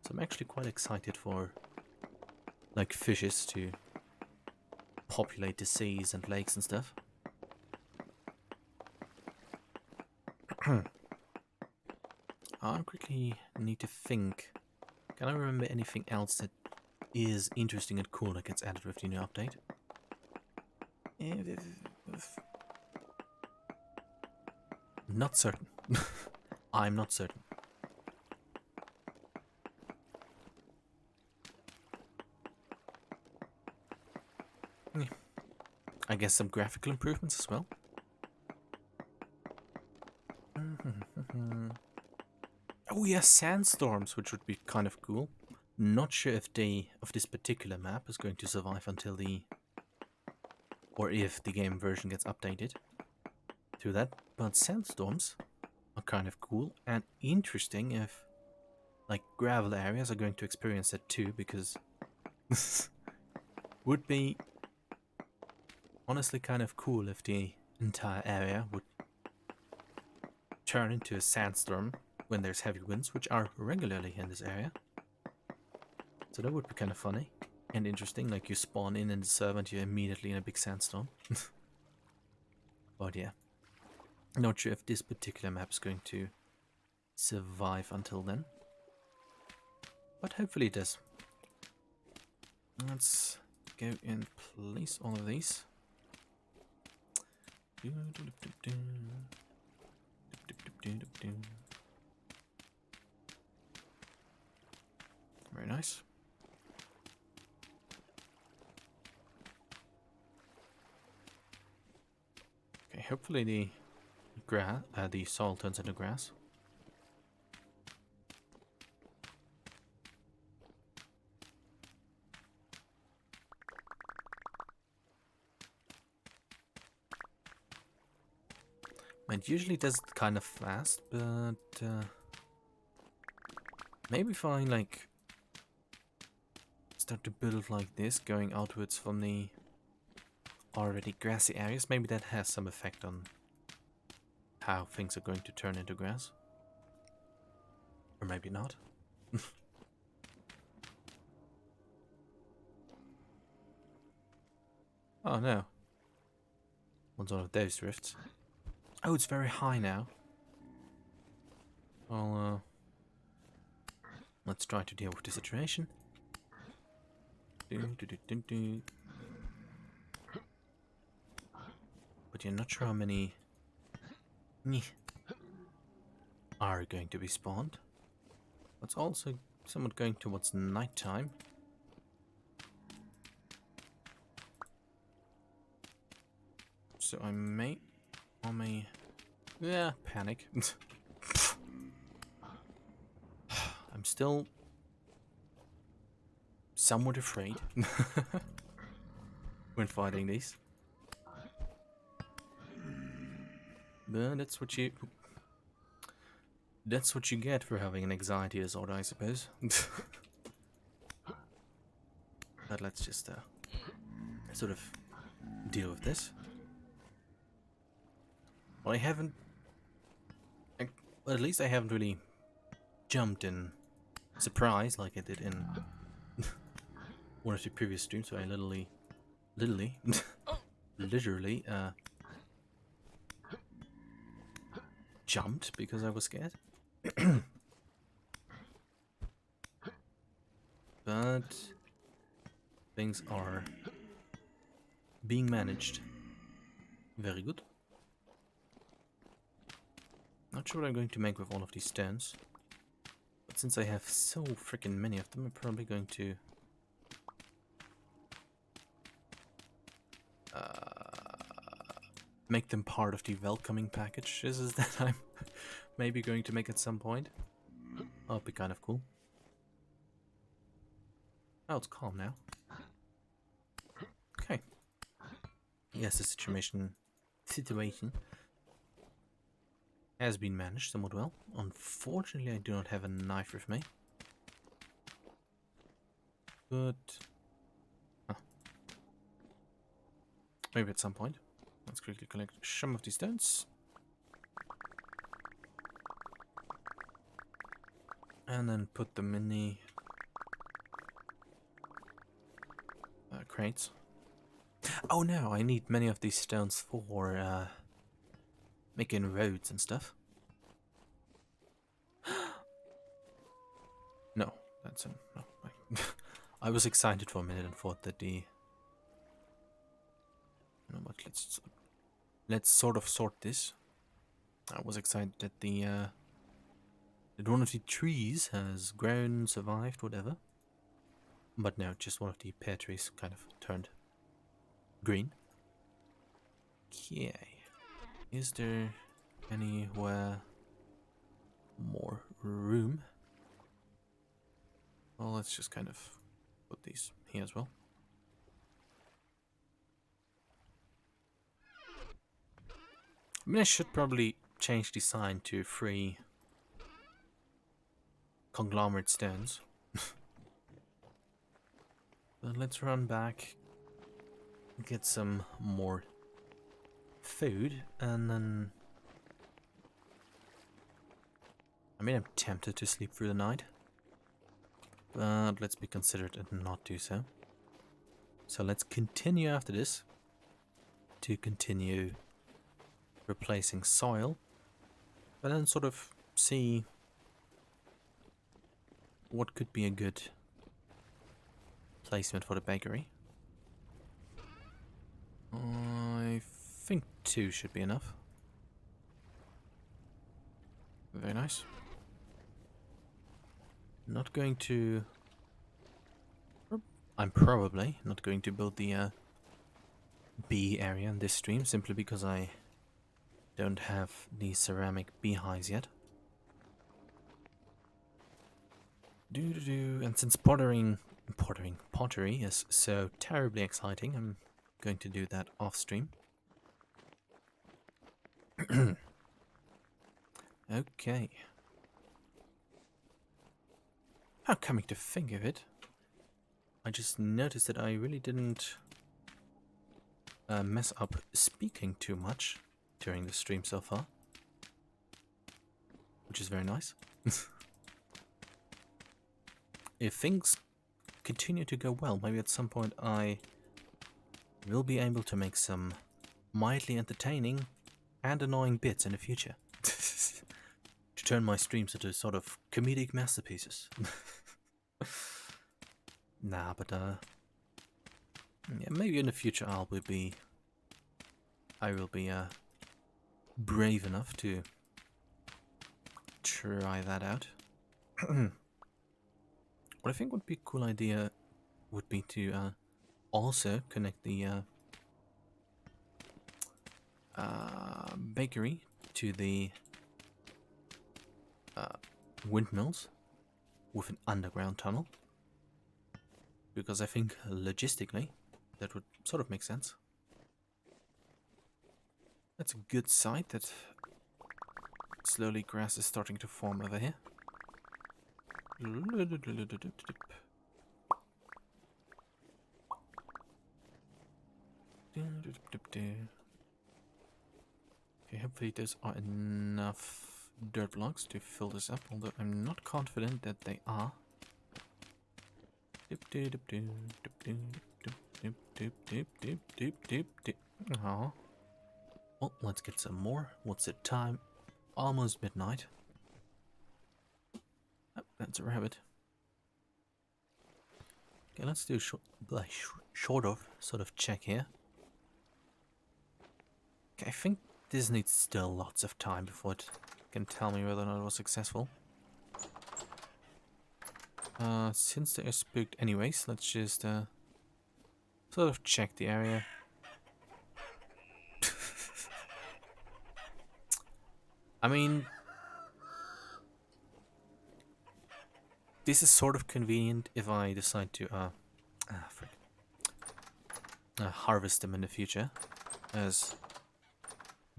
A: So I'm actually quite excited for like fishes to populate the seas and lakes and stuff. I quickly need to think. Can I remember anything else that is interesting and cool that gets added with the new update? Not certain. I'm not certain. I guess some graphical improvements as well. Oh yeah, sandstorms, which would be kind of cool. Not sure if this particular map is going to survive until or if the game version gets updated to that. But sandstorms are kind of cool and interesting if like gravel areas are going to experience that too, because would be honestly kind of cool if the entire area would turn into a sandstorm when there's heavy winds, which are regularly in this area. So that would be kind of funny and interesting, like you spawn in the server and you're immediately in a big sandstorm. But yeah, not sure if this particular map is going to survive until then, but hopefully it does. Let's go and place all of these. Very nice. Okay, hopefully the soil turns into grass. It usually does it kind of fast, but maybe if I like start to build like this, going outwards from the already grassy areas, maybe that has some effect on how things are going to turn into grass. Or maybe not. Oh no. One of those drifts. Oh, it's very high now. Well, let's try to deal with the situation. But you're not sure how many are going to be spawned. It's also somewhat going towards nighttime. So I may panic. I'm still somewhat afraid when fighting these. But that's what you get for having an anxiety disorder, I suppose. But let's just sort of deal with this. Well, well, at least I haven't really jumped in surprise like I did in one of the previous streams, so I literally, jumped because I was scared. But things are being managed. Very good. Not sure what I'm going to make with all of these stones. But since I have so freaking many of them, I'm probably going to make them part of the welcoming packages that I'm maybe going to make at some point. That'll be kind of cool. Oh, it's calm now. Okay. Yes, the situation has been managed somewhat well. Unfortunately, I do not have a knife with me. But maybe at some point. Let's quickly collect some of these stones. And then put them in the crates. Oh no, I need many of these stones for making roads and stuff. No, that's no. I was excited for a minute and thought that the. No, but let's sort of sort this. I was excited that that one of the trees has grown, survived, whatever. But no, just one of the pear trees kind of turned green. Okay. Is there anywhere more room? Well, let's just kind of put these here as well. I mean, I should probably change the sign to 3 conglomerate stones. But let's run back, get some more food, and then... I mean, I'm tempted to sleep through the night, but let's be considerate and not do so. So let's continue after this to continue replacing soil, but then sort of see what could be a good placement for the bakery. I think 2 should be enough. Very nice. Not going to... I'm probably not going to build the bee area in this stream, simply because I don't have the ceramic beehives yet. And since pottery is so terribly exciting, I'm going to do that off stream. Okay. Now, coming to think of it, I just noticed that I really didn't mess up speaking too much during the stream so far, which is very nice. If things continue to go well, maybe at some point I will be able to make some mildly entertaining and annoying bits in the future. To turn my streams into sort of comedic masterpieces. Nah, but yeah, maybe in the future I will be brave enough to try that out. What I think would be a cool idea would be to also connect the bakery to the windmills with an underground tunnel, because I think logistically that would sort of make sense. That's a good site that slowly grass is starting to form over here. Okay, hopefully those are enough dirt blocks to fill this up, although I'm not confident that they are. Oh. Well, let's get some more. What's the time? Almost midnight. Oh, that's a rabbit. Okay, let's do a sort of check here. Okay, I think this needs still lots of time before it can tell me whether or not it was successful. Since they are spooked anyways, let's just sort of check the area. I mean, this is sort of convenient if I decide to harvest them in the future, as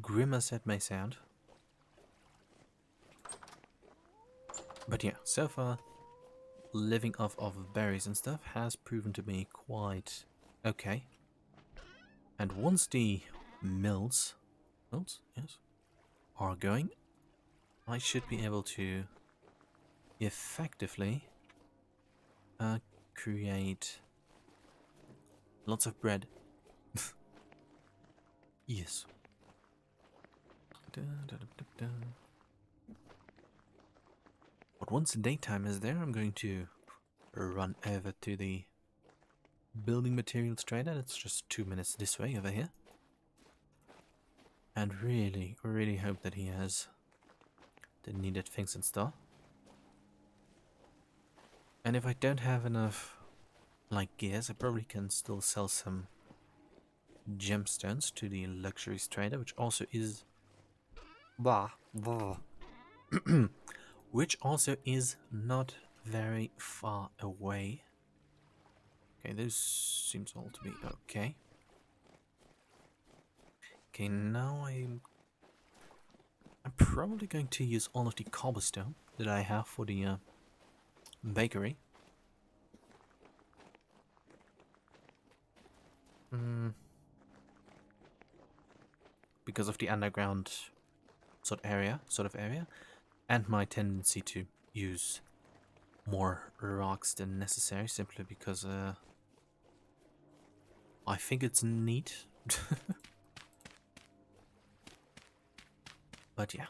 A: grim as that may sound. But yeah, so far, living off of berries and stuff has proven to be quite okay. And once the mills, yes, are going, I should be able to effectively create lots of bread. Yes. But once daytime is there, I'm going to run over to the building materials trader. It's just 2 minutes this way over here. And really, really hope that he has the needed things in store. And if I don't have enough, like, gears, I probably can still sell some gemstones to the luxuries trader, which also is... which also is not very far away. Okay, this seems all to be okay. Okay, now I'm probably going to use all of the cobblestone that I have for the bakery. Because of the underground sort of area, and my tendency to use more rocks than necessary, simply because I think it's neat. But yeah,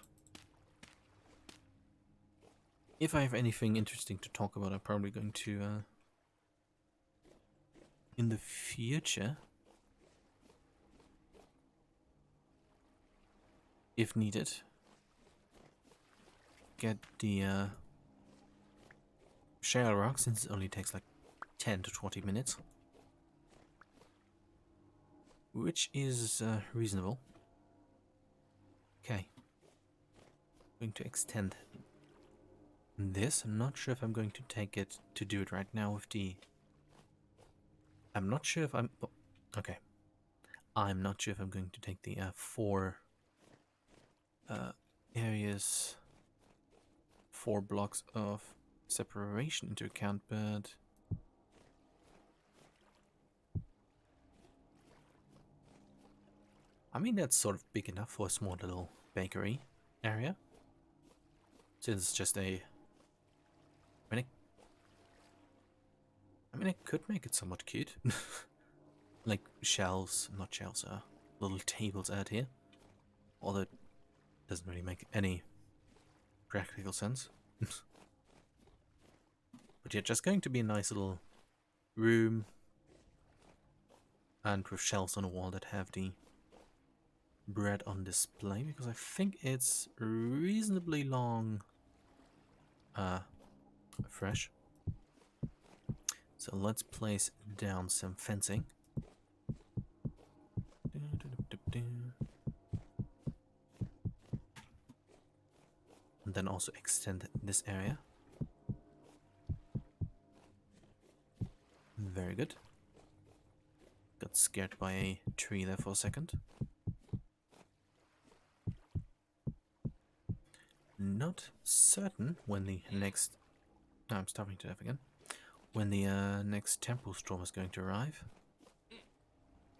A: if I have anything interesting to talk about, I'm probably going to in the future, if needed, get the shale rock, since it only takes like 10 to 20 minutes. Which is reasonable. Okay. Going to extend this. I'm not sure if I'm going to take it to do it right now with the... I'm not sure if I'm... Oh, okay. I'm not sure if I'm going to take the 4 areas, 4 blocks of separation into account, but... I mean, that's sort of big enough for a small little bakery area. Since it's just a... I mean, I could make it somewhat cute. Like shelves, not shelves, little tables out here. Although it doesn't really make any practical sense. But yeah, just going to be a nice little room. And with shelves on the wall that have the bread on display. Because I think it's reasonably long, fresh. So let's place down some fencing. And then also extend this area. Very good. Got scared by a tree there for a second. Not certain when the next... No, I'm starving to death again. When the next temporal storm is going to arrive.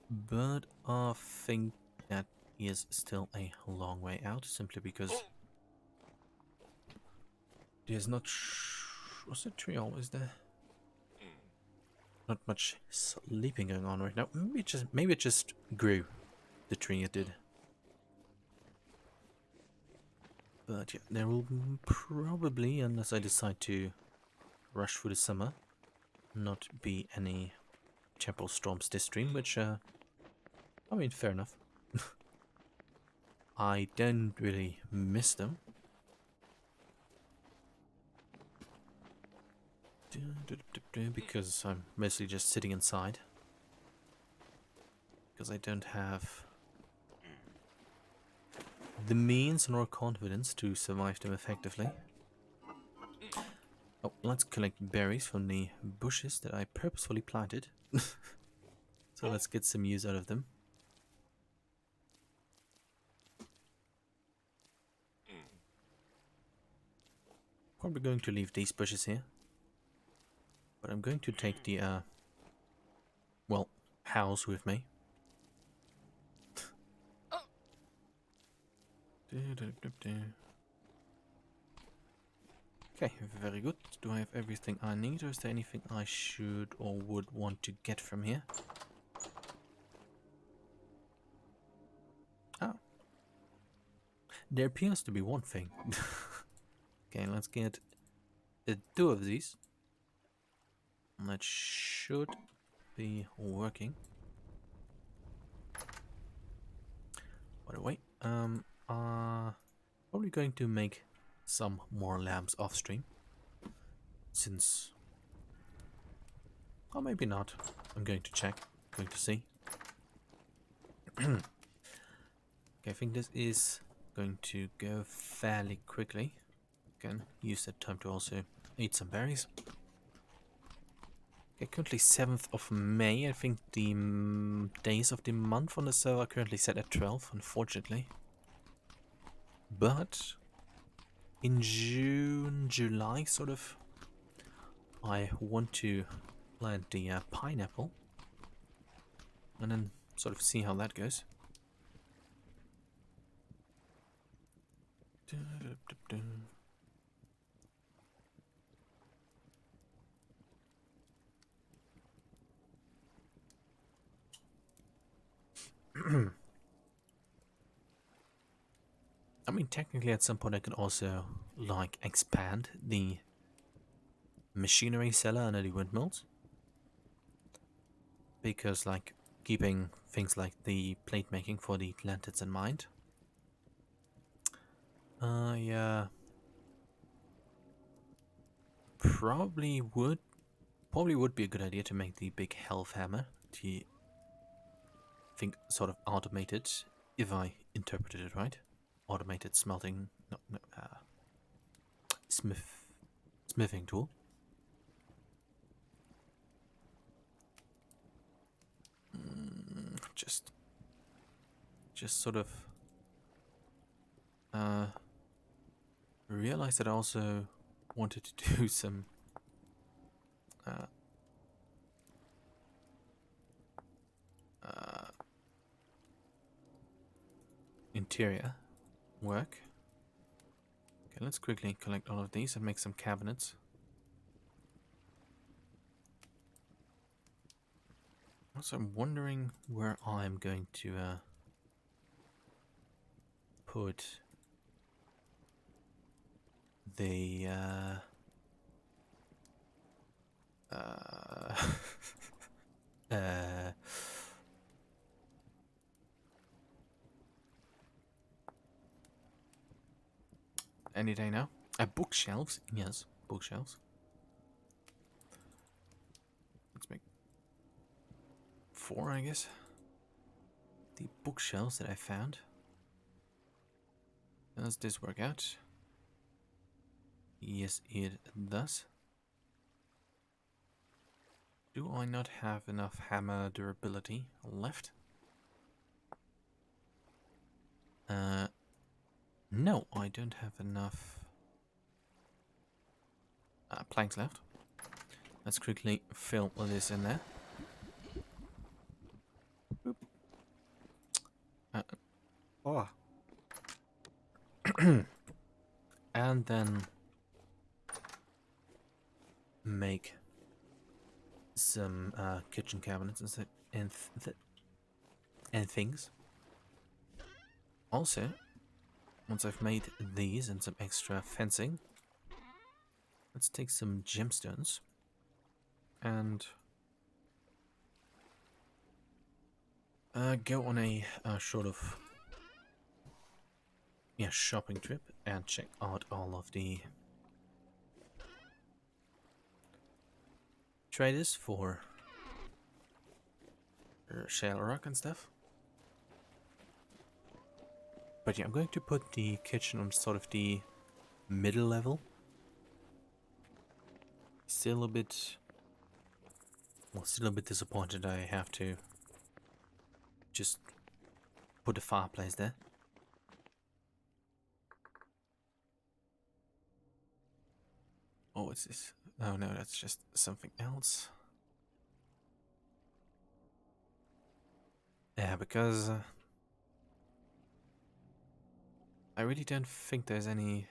A: But I think that is still a long way out, simply because there's not... Was the tree always there? Not much sleeping going on right now. Maybe it just grew. The tree it did. But yeah, there will probably, unless I decide to rush through the summer, not be any temporal storms this stream, which, I mean, fair enough. I don't really miss them. Because I'm mostly just sitting inside. Because I don't have the means nor confidence to survive them effectively. Oh, let's collect berries from the bushes that I purposefully planted. So let's get some use out of them. Probably going to leave these bushes here. But I'm going to take the, well, house with me. Okay, very good. Do I have everything I need, or is there anything I should or would want to get from here? Oh. There appears to be one thing. Okay, let's get 2 of these. That should be working. By the way, probably going to make some more lamps off stream. Since... or maybe not. I'm going to check. Going to see. Okay, I think this is going to go fairly quickly. Can use that time to also eat some berries. Okay, currently 7th of May. I think the days of the month on the server are currently set at 12, unfortunately. But in June, July, sort of, I want to plant the pineapple and then sort of see how that goes. I mean, technically at some point I can also, like, expand the machinery cellar under the windmills. Because, like, keeping things like the plate making for the lanterns in mind. Yeah. Probably would be a good idea to make the big health hammer. To think sort of automated, if I interpreted it right. Automated smelting, no, smithing tool. Just sort of realized that I also wanted to do some uh, interior work. Okay, let's quickly collect all of these and make some cabinets. Also, I'm wondering where I'm going to put the uh, any day now. Bookshelves, yes, bookshelves. Let's make 4, I guess. The bookshelves that I found. Does this work out? Yes, it does. Do I not have enough hammer durability left? No, I don't have enough planks left. Let's quickly fill this in there. Boop. Oh. And then make some kitchen cabinets and things. Also, once I've made these and some extra fencing, let's take some gemstones and go on a sort of shopping trip and check out all of the traders for shale rock and stuff. But yeah, I'm going to put the kitchen on sort of the middle level. Still a bit disappointed I have to just put a fireplace there. Oh, what's this? Oh no, that's just something else. Yeah, because I really don't think there's any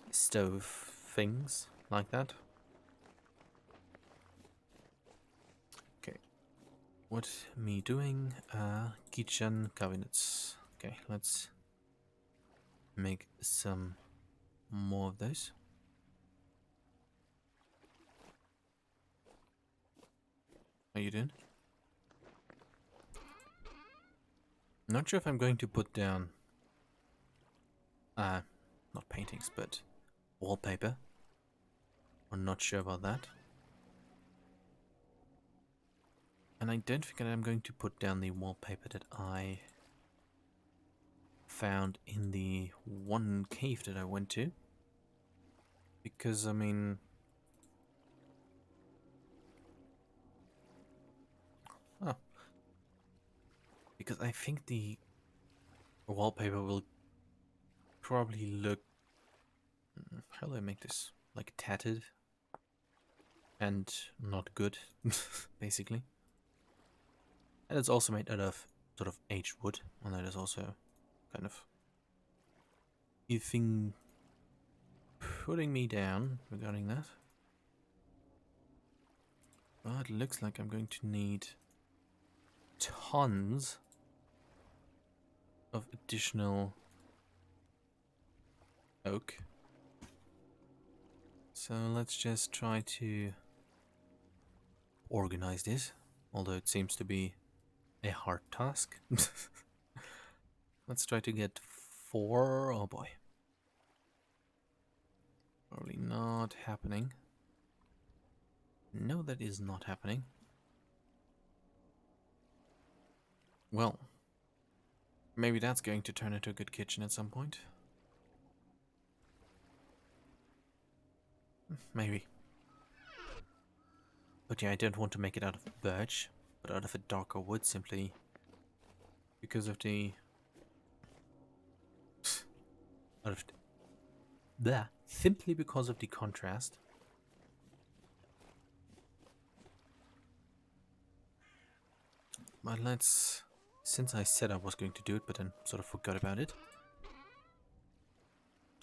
A: stove things like that. Okay, what me doing? Kitchen cabinets. Okay, let's make some more of those. How you doing? Not sure if I'm going to put down not paintings, but wallpaper. I'm not sure about that. And I don't think that I'm going to put down the wallpaper that I found in the one cave that I went to. Because, I mean... Oh. Because I think the wallpaper will probably look... How do I make this? Like tattered. And not good, basically. And it's also made out of sort of aged wood. And that is also kind of... putting me down regarding that. But it looks like I'm going to need tons of additional oak. So let's just try to organize this, although it seems to be a hard task. Let's try to get 4. Oh boy. Probably not happening. No, that is not happening. Well, maybe that's going to turn into a good kitchen at some point. Maybe. But yeah, I don't want to make it out of birch, but out of a darker wood simply because of the... out of there. Simply because of the contrast. But let's... Since I said I was going to do it, but then sort of forgot about it.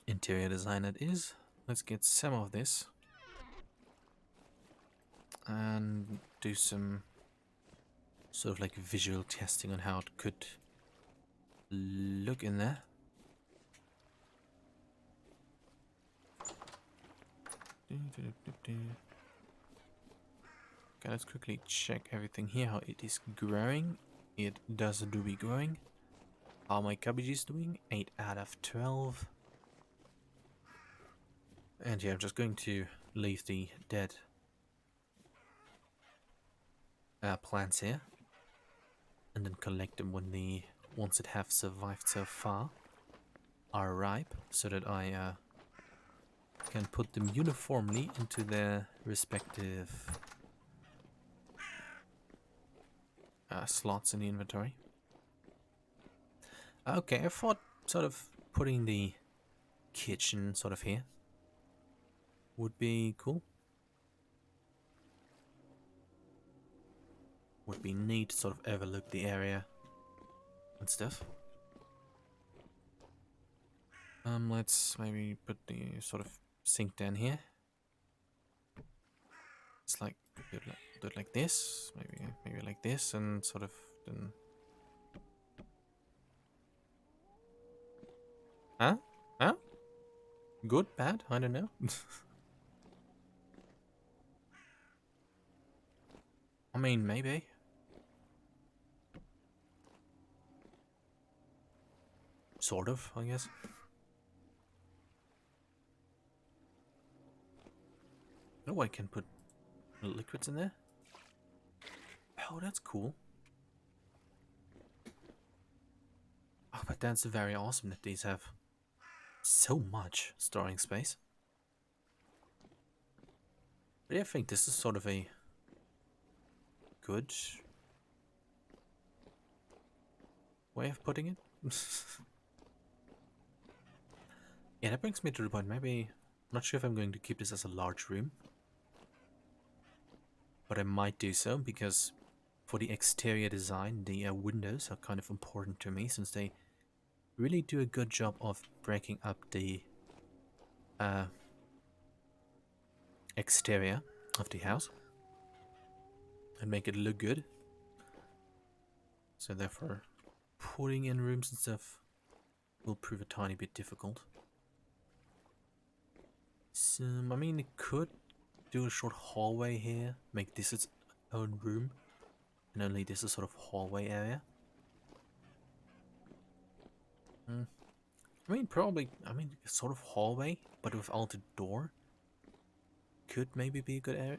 A: Interior design it is. Let's get some of this. And do some sort of like visual testing on how it could look in there. Okay, let's quickly check everything here, how it is growing. It does do be growing. How my cabbage is doing, 8 out of 12. And yeah, I'm just going to leave the dead plants here. And then collect them when the ones that have survived so far are ripe, so that I can put them uniformly into their respective slots in the inventory. Okay, I thought sort of putting the kitchen sort of here would be cool. Would be neat to sort of overlook the area and stuff. Let's maybe put the sort of sink down here. It's like do it like this, maybe like this, and sort of then. Huh? Huh? Good, bad? I don't know. I mean, maybe. Sort of, I guess. Oh, I can put liquids in there. Oh, that's cool. Oh, but that's very awesome that these have so much storing space. But yeah, I think this is sort of a good way of putting it. Yeah, that brings me to the point. Maybe, I'm not sure if I'm going to keep this as a large room. But I might do so, because for the exterior design, the windows are kind of important to me, since they really do a good job of breaking up the exterior of the house and make it look good. So therefore, putting in rooms and stuff will prove a tiny bit difficult. So, I mean, it could do a short hallway here, make this its own room, and only this is sort of hallway area. I mean, probably, sort of hallway, but without a door could maybe be a good area.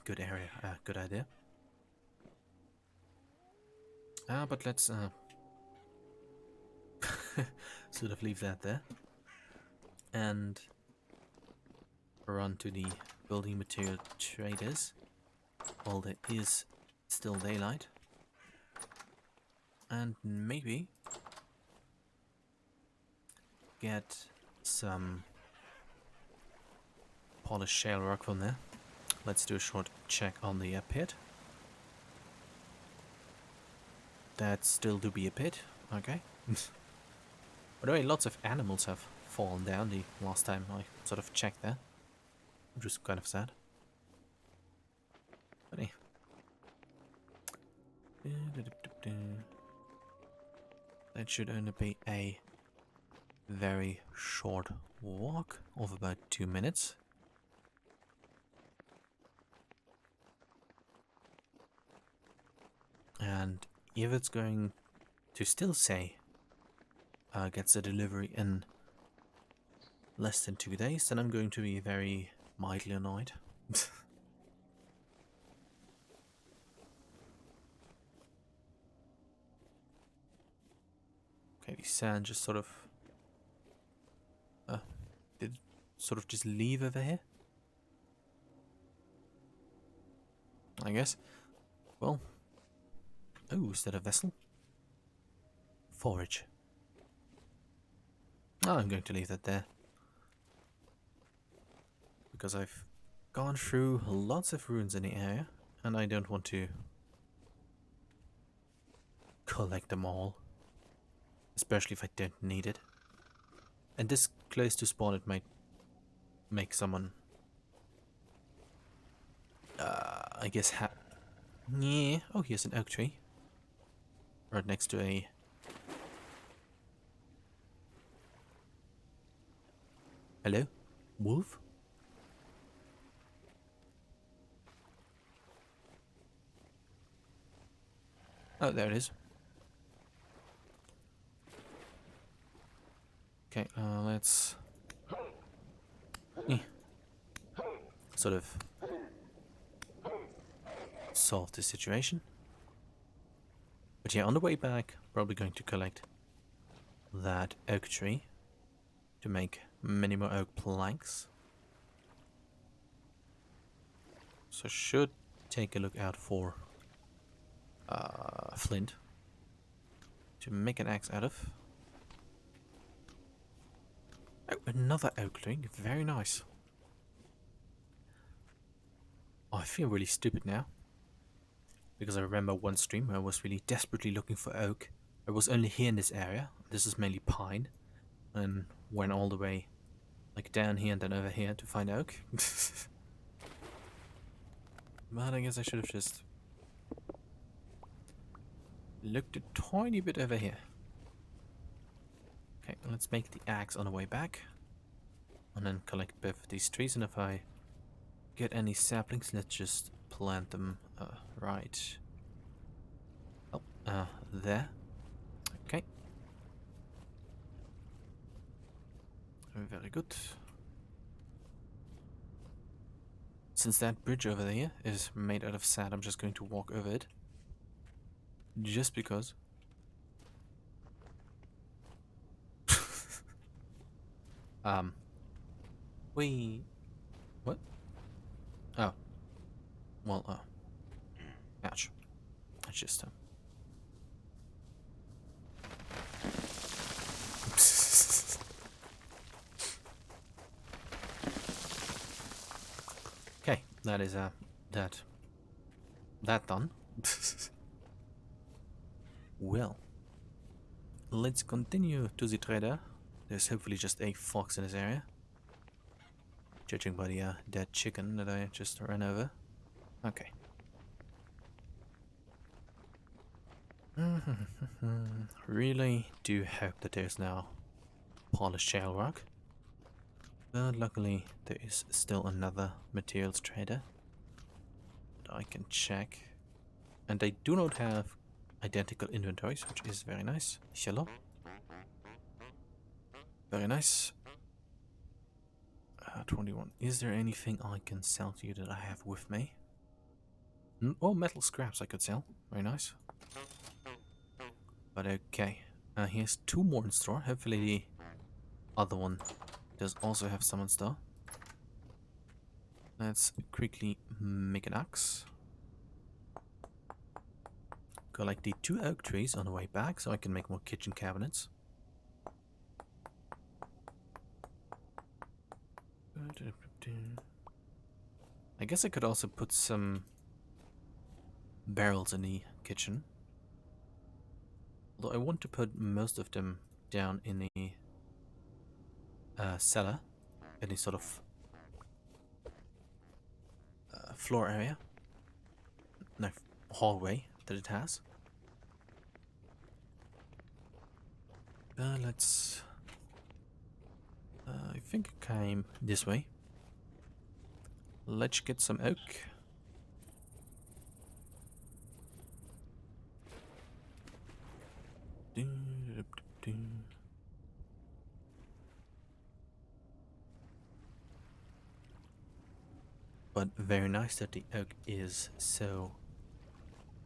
A: Good area, good idea. But let's sort of leave that there and run to the building material traders while there is still daylight, and maybe get some polished shale rock from there. Let's do a short check on the pit. That still do be a pit, okay. By the way, lots of animals have fallen down the last time I sort of checked there, which was kind of sad. But hey. That should only be a very short walk of about 2 minutes. And if it's going to still say gets a delivery in less than 2 days, then I'm going to be very mildly annoyed. Okay, the sand just sort of did sort of just leave over here, I guess. Well, oh, is that a vessel? Forage. Oh, I'm going to leave that there because I've gone through lots of ruins in the area and I don't want to collect them all, especially if I don't need it. And this close to spawn, it might make someone, I guess, yeah. Oh, here's an oak tree right next to a. Hello, wolf. Oh, there it is. Okay, let's sort of solve the situation. But yeah, on the way back, probably going to collect that oak tree to make many more oak planks. So should take a look out for flint to make an axe out of. Oh, another oak tree. Very nice. Oh, I feel really stupid now. Because I remember one stream where I was really desperately looking for oak. I was only here in this area. This is mainly pine. And went all the way like down here and then over here to find oak. But I guess I should have just looked a tiny bit over here. Okay, let's make the axe on the way back. And then collect both of these trees, and if I get any saplings, let's just plant them right there. Okay. Very good. Since that bridge over there is made out of sand, I'm just going to walk over it. Just because. What? Oh. Well, ouch. That's just, okay, that is, that done. Well, let's continue to the trader. There's hopefully just a fox in this area. Judging by the dead chicken that I just ran over. Okay. Really do hope that there's now polished shale rock. But luckily there is still another materials trader that I can check. And they do not have identical inventories, which is very nice. Hello. Very nice. 21. Is there anything I can sell to you that I have with me? Oh, metal scraps I could sell. Very nice. But okay. Here's 2 more in store. Hopefully the other one does also have some in store. Let's quickly make an axe. Collect the 2 oak trees on the way back so I can make more kitchen cabinets. I guess I could also put some barrels in the kitchen. Although I want to put most of them down in the cellar, in the sort of floor area, no, hallway that it has. Let's. I think it came this way. Let's get some oak. But very nice that the oak is so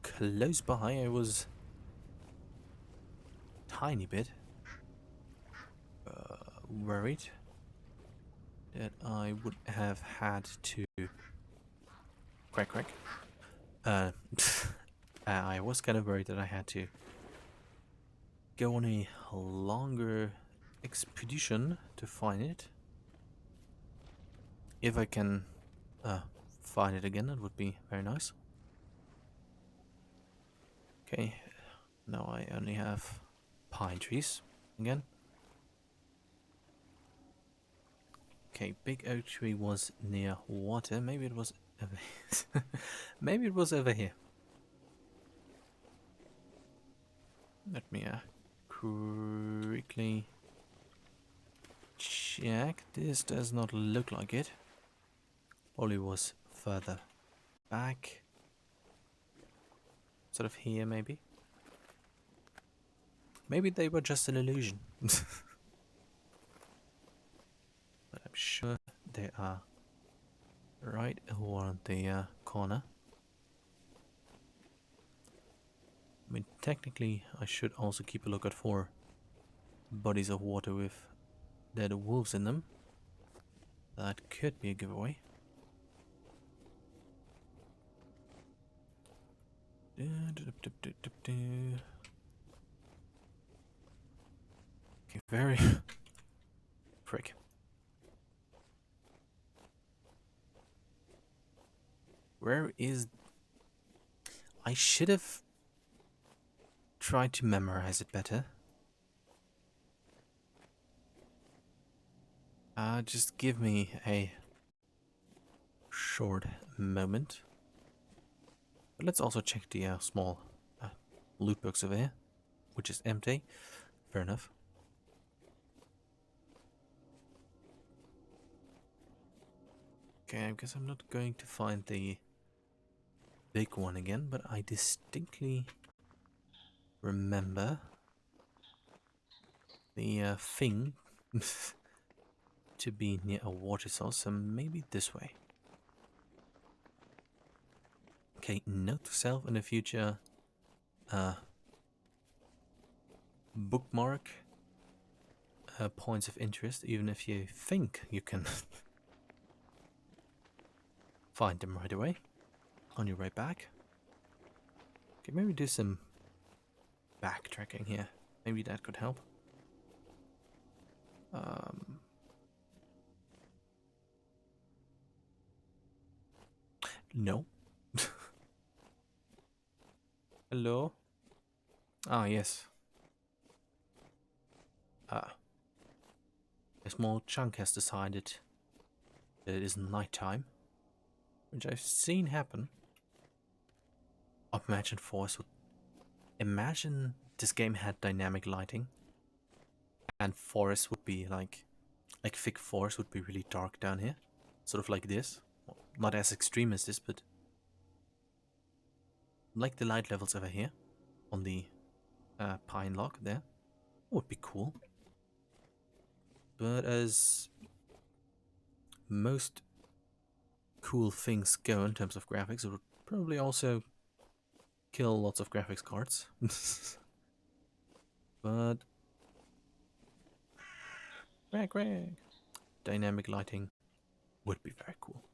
A: close by. I was tiny bit worried that I would have had to crack crack. Uh, I was kind of worried that I had to go on a longer expedition to find it. If I can find it again, that would be very nice. Okay, now I only have pine trees again. Okay, big oak tree was near water. Maybe it was over maybe it was over here. Let me quickly check. This does not look like it. Probably was further back. Sort of here, maybe. Maybe they were just an illusion. But I'm sure they are right around the corner. I mean, technically, I should also keep a look out for bodies of water with dead wolves in them. That could be a giveaway. Okay, very frick. Where is... I should have tried to memorize it better. Just give me a short moment. But let's also check the small loot box over here, which is empty. Fair enough. Okay, I guess I'm not going to find the big one again, but I distinctly remember the thing to be near a water source, so maybe this way. Okay, note to self in the future, bookmark points of interest, even if you think you can find them right away on your way back. Okay, maybe do some backtracking here. Maybe that could help. No. Hello? Ah, yes. A small chunk has decided that it is nighttime, which I've seen happen. Imagine Force would... Imagine this game had dynamic lighting, and forest would be like thick forest would be really dark down here, sort of like this. Well, not as extreme as this, but like the light levels over here on the pine log there. Would be cool. But as most cool things go in terms of graphics, it would probably also kill lots of graphics cards. But dynamic lighting would be very cool.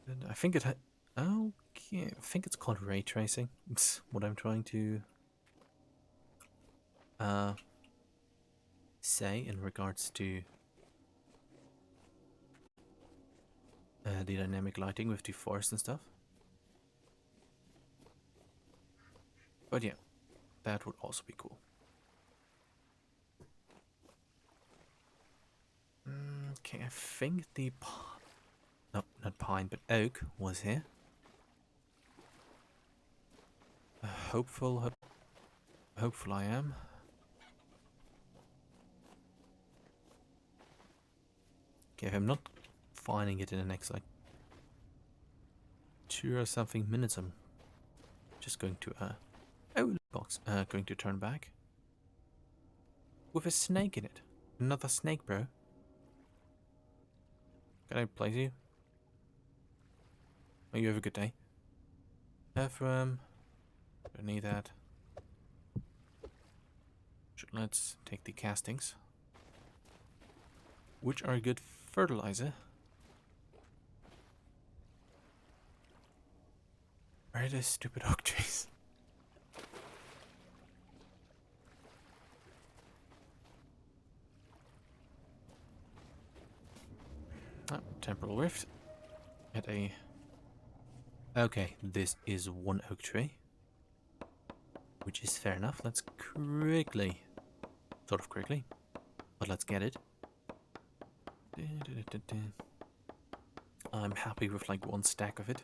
A: And I think it had... Okay, I think it's called ray tracing. It's what I'm trying to say in regards to the dynamic lighting with the forest and stuff. But yeah, that would also be cool. Okay, I think the... No, not pine, but oak was here. Hopeful I am. Okay, if I'm not finding it in the next like 2 or something minutes, I'm just going to box. Going to turn back with a snake in it. Another snake, bro. Can I place you? Oh, you have a good day. Don't need that. Let's take the castings, which are good fertilizer. Where are those stupid oak trees? Oh, temporal rift. At a... Okay, this is one oak tree, which is fair enough. Let's quickly, sort of quickly, but let's get it. I'm happy with like one stack of it.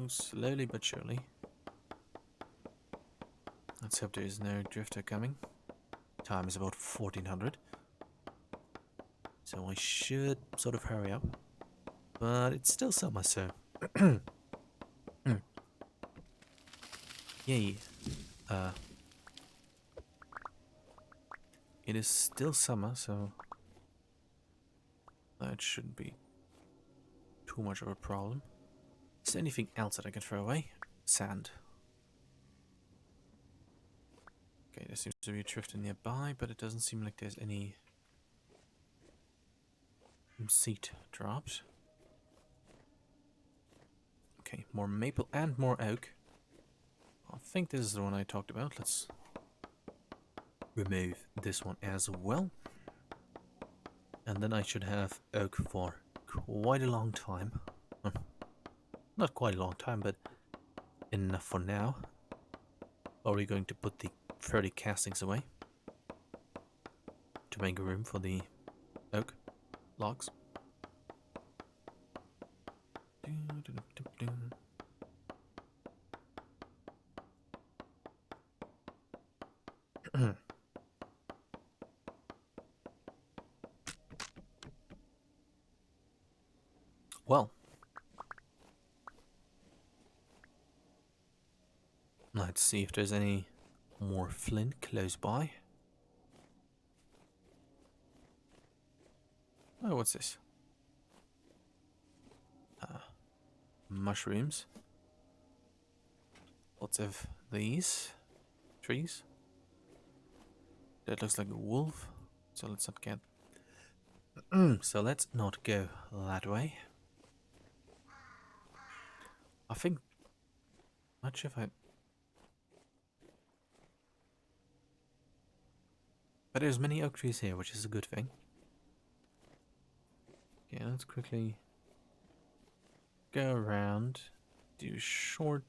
A: Slowly but surely. Let's hope there is no drifter coming. Time is about 1400. So I should sort of hurry up. But it's still summer, so... Yay. It is still summer, so... that shouldn't be too much of a problem. Is there anything else that I can throw away? Sand. Okay, there seems to be a drifter nearby, but it doesn't seem like there's any seed dropped. Okay, more maple and more oak. I think this is the one I talked about. Let's remove this one as well. And then I should have oak for quite a long time. Not quite a long time, but enough for now. Are we going to put the 30 castings away to make room for the oak logs? Well, let's see if there's any more flint close by. Oh, what's this? Mushrooms. Lots of these trees. That looks like a wolf, so let's not get... so let's not go that way. I think... not sure if I... but there's many oak trees here, which is a good thing. Okay, let's quickly go around, do a short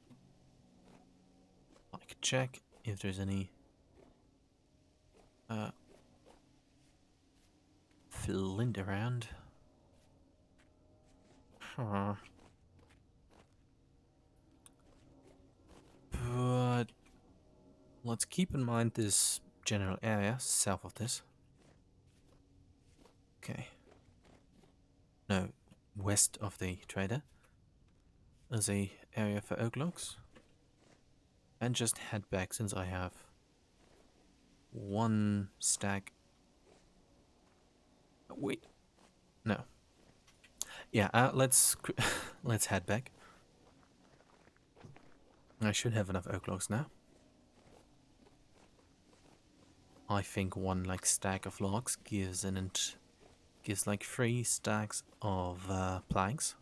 A: like check if there's any flint around. But let's keep in mind this general area south of this. Okay. No, west of the trader is a area for oak logs. And just head back since I have one stack. Wait, no. Yeah, let's let's head back. I should have enough oak logs now. I think one like stack of logs gives gives like 3 stacks of planks.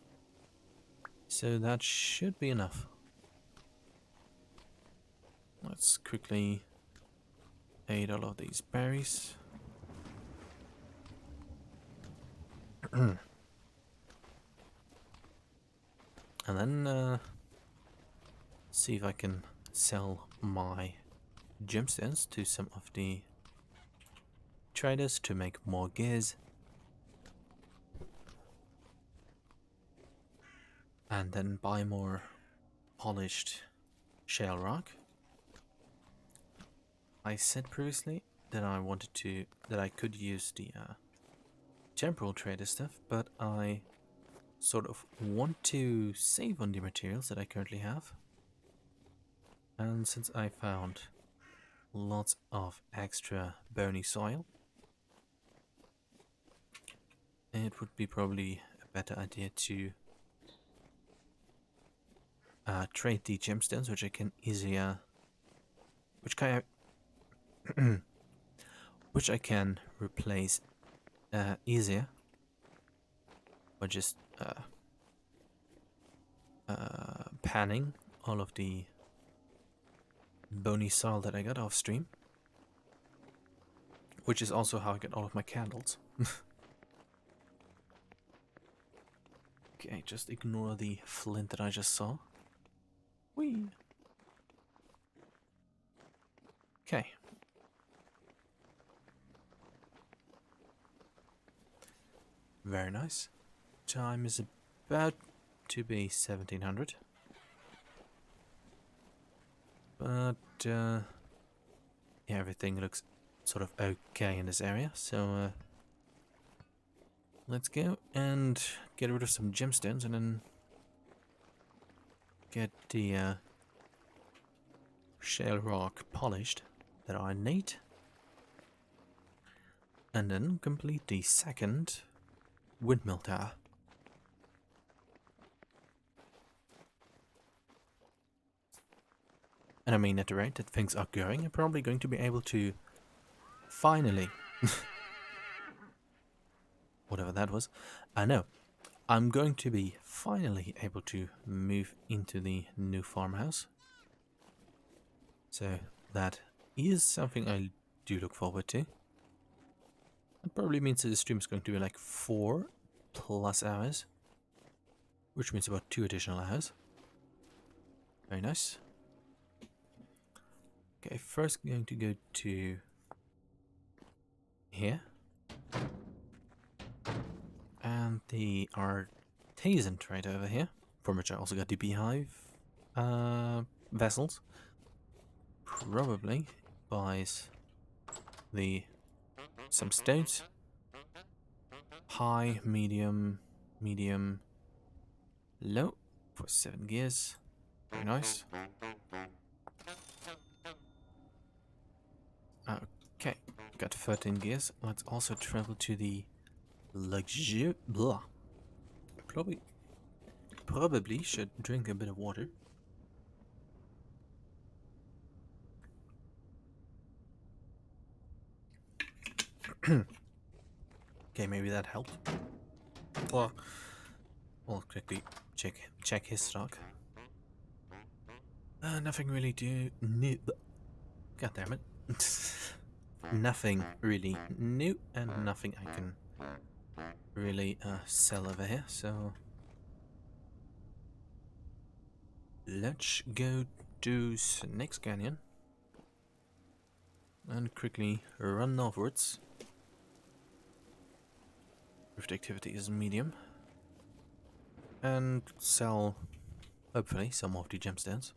A: So that should be enough. Let's quickly eat all of these berries. And then see if I can sell my gemstones to some of the traders to make more gears. And then buy more polished shale rock. I said previously that I could use the temporal trader stuff, but I sort of want to save on the materials that I currently have. And since I found lots of extra bony soil, it would be probably a better idea to trade the gemstones, which I can easier, which I can replace easier by just panning all of the bony soil that I got off stream, which is also how I get all of my candles. Okay, just ignore the flint that I just saw. Whee! Okay. Very nice. Time is about to be 1700. But, yeah, everything looks sort of okay in this area, so, let's go and get rid of some gemstones and then get the, shale rock polished that I need. And then complete the second windmill tower. And I mean, at the rate that things are going, I'm probably going to be able to finally, whatever that was, I know, I'm going to be finally able to move into the new farmhouse. So that is something I do look forward to. It probably means that the stream is going to be like 4+ hours, which means about 2 additional hours. Very nice. Okay, first going to go to here. And the artisan trade over here, from which I also got the beehive vessels. Probably buys some stones. High, medium, low for 7 gears. Very nice. Okay, got 13 gears. Let's also travel to the blah. Probably should drink a bit of water. Okay, maybe that helped. Well, we'll quickly check his stock. Nothing really new. God damn it. Nothing really new and nothing I can really sell over here, so let's go to Snake's Canyon and quickly run northwards. Rift activity is medium. And sell, hopefully, some of the gemstones.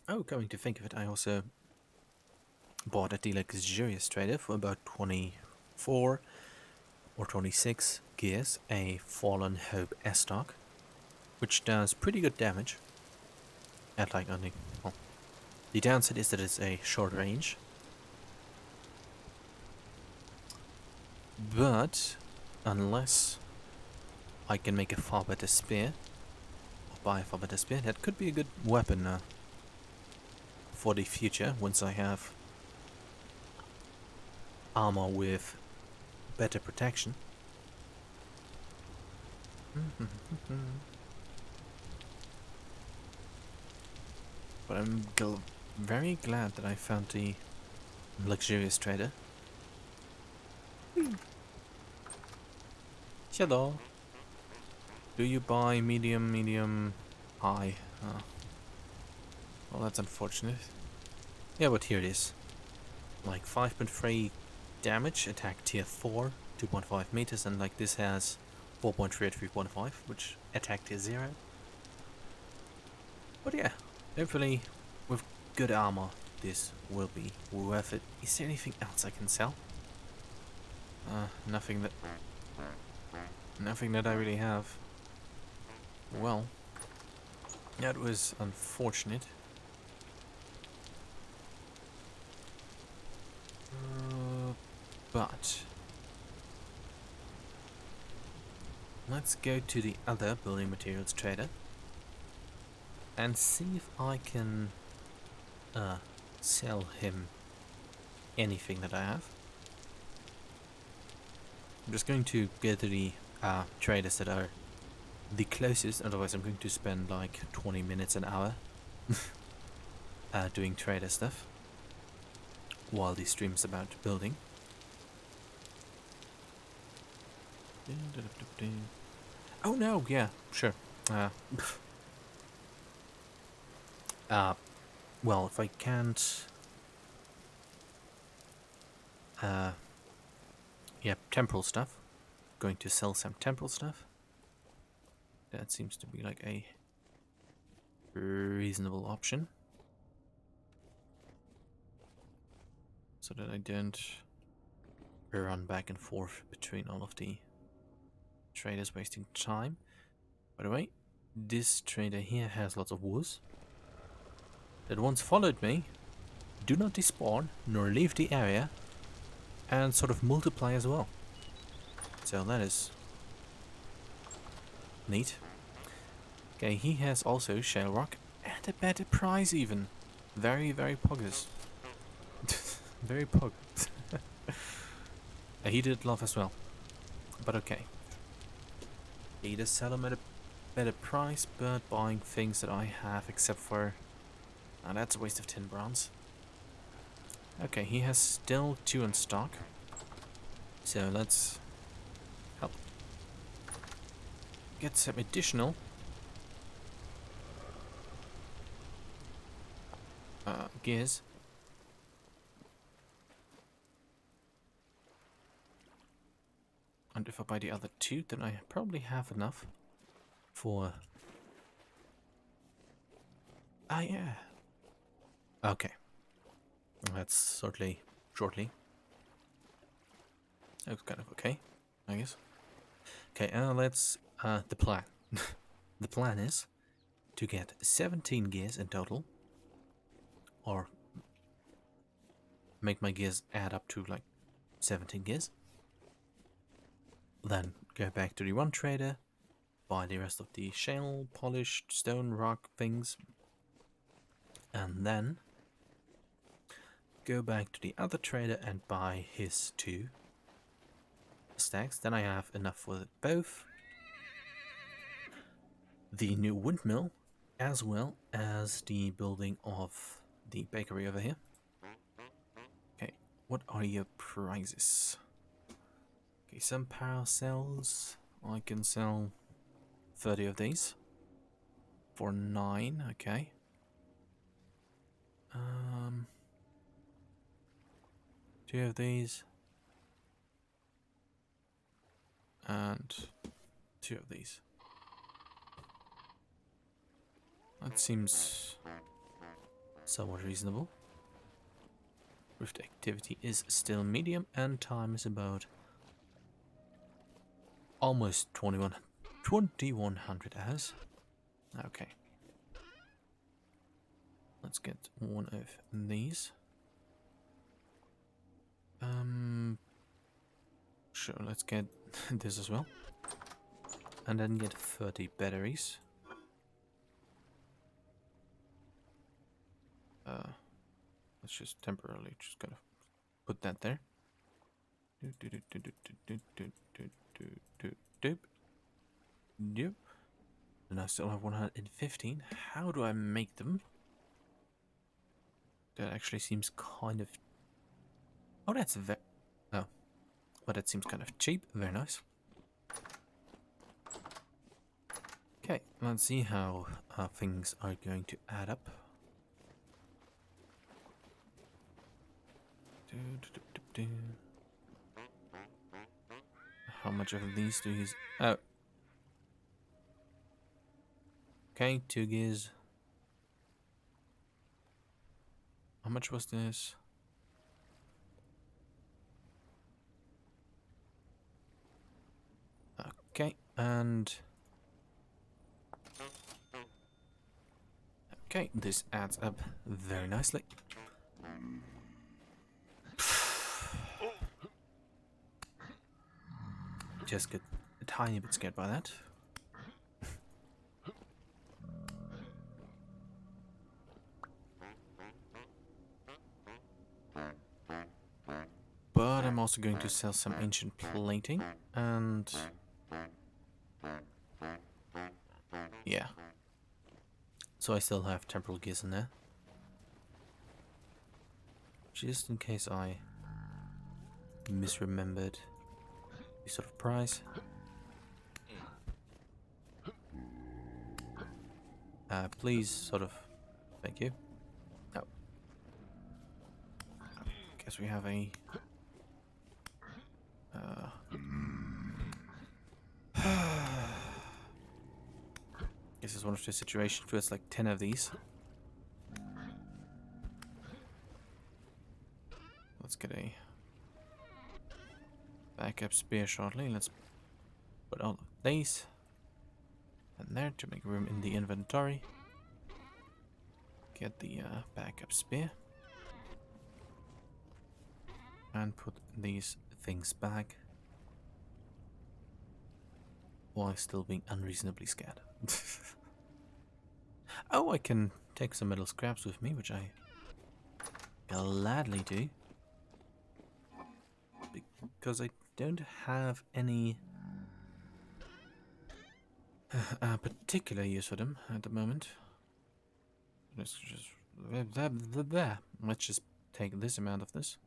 A: Oh, coming to think of it, I also bought at the luxurious trader for about 24 or 26 gears a Fallen Hope S-Stock, which does pretty good damage at like only, well, the downside is that it's a short range, but unless I can make a far better spear, or buy a far better spear, that could be a good weapon for the future once I have armor with better protection. But I'm very glad that I found the luxurious trader. Shadow. Do you buy medium, high? Well, that's unfortunate. Yeah, but here it is. Like 5.3 damage, attack tier 4, 2.5 meters, and like this has 4.3 at 3.5, which attack tier 0. But yeah, hopefully with good armor this will be worth it. Is there anything else I can sell? Nothing that I really have. Well, that was unfortunate. But let's go to the other building materials trader and see if I can sell him anything that I have. I'm just going to go to the traders that are the closest, otherwise I'm going to spend like 20 minutes an hour doing trader stuff while the stream's about building. Oh no, yeah, sure. Well, if I can't... yeah, temporal stuff. Going to sell some temporal stuff. That seems to be like a reasonable option. So that I don't run back and forth between all of the traders, wasting time. By the way, this trader here has lots of wolves that once followed me, do not despawn nor leave the area, and sort of multiply as well. So that is neat. Okay, he has also shale rock at a better price even. Very, very poggers. Very pog. He did love as well. But okay. He does sell them at a better price, but buying things that I have except for... Now that's a waste of 10 bronze. Okay, he has still 2 in stock. So let's help get some additional gears. And if I buy the other 2, then I probably have enough for... Ah, yeah. Okay. That's certainly shortly. That's kind of okay, I guess. Okay, let's... the plan. The plan is to get 17 gears in total. Or make my gears add up to like 17 gears. Then go back to the one trader, buy the rest of the shale, polished stone, rock things, and then go back to the other trader and buy his 2 stacks. Then I have enough for both the new windmill as well as the building of the bakery over here. Okay, what are your prices? Okay, some power cells. I can sell 30 of these for 9. Okay. 2 of these and 2 of these. That seems somewhat reasonable. Rift activity is still medium and time is about almost 2100 hours. Okay. Let's get one of these. Sure, let's get this as well. And then get 30 batteries. Let's just temporarily just gonna put that there. Yep. And I still have 115. How do I make them? That actually seems kind of... Oh, that's very... Oh. But that seems kind of cheap. Very nice. Okay, let's see how things are going to add up. How much of these do you... Oh. Okay, 2 gears. How much was this? Okay, and... Okay, this adds up very nicely. Just get tiny bit scared by that. But I'm also going to sell some ancient plating, and yeah. So I still have temporal gears in there. Just in case I misremembered the sort of price. Please, sort of. Thank you. Oh. Guess we have a... This is one of the situations where it's like 10 of these. Let's get a backup spear shortly. Let's put all of these in there to make room in the inventory. Get the backup spear. And put these things back. While still being unreasonably scared. Oh, I can take some metal scraps with me, which I gladly do. Because I don't have any particular use for them at the moment. Let's just take this amount of this.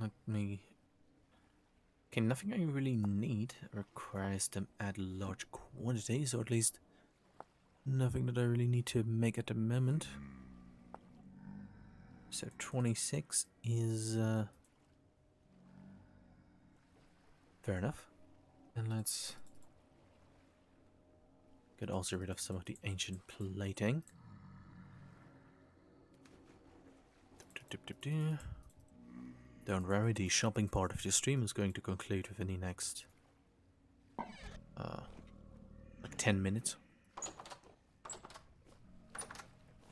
A: Let me... Okay, nothing I really need requires them at large quantities, or at least nothing that I really need to make at the moment. So 26 is fair enough. And let's get also rid of some of the ancient plating. Don't worry, the shopping part of the stream is going to conclude within the next like 10 minutes.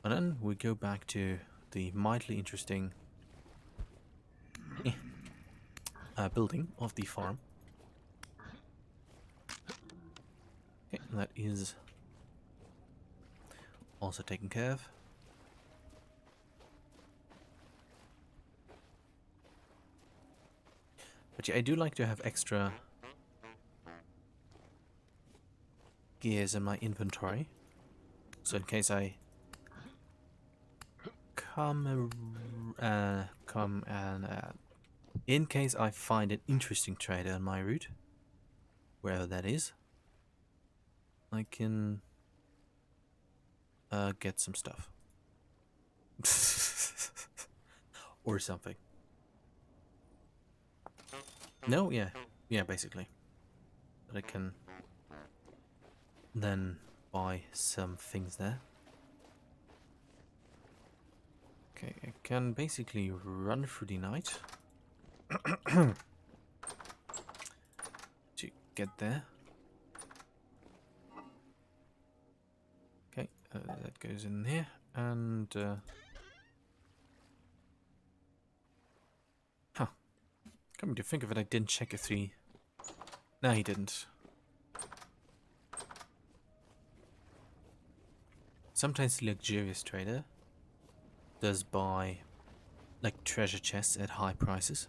A: And then we go back to the mildly interesting building of the farm. Okay, that is also taken care of. But yeah, I do like to have extra gears in my inventory. So in case I in case I find an interesting trader on my route, wherever that is, I can get some stuff. Or something. No, yeah, basically. But I can then buy some things there. Okay, I can basically run through the night to get there. Okay, that goes in here, and coming to think of it, I didn't check if the... No, he didn't. Sometimes the luxurious trader does buy like treasure chests at high prices.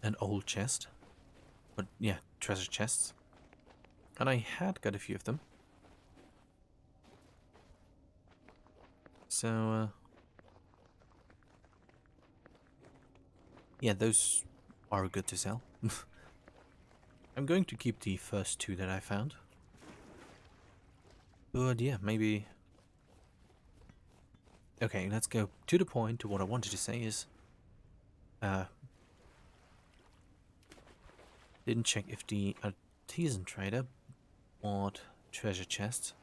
A: An old chest. But yeah, treasure chests. And I had got a few of them. So, yeah, those are good to sell. I'm going to keep the first two that I found. But yeah, maybe... Okay, let's go to the point. To what I wanted to say is... didn't check if the artisan trader bought treasure chests.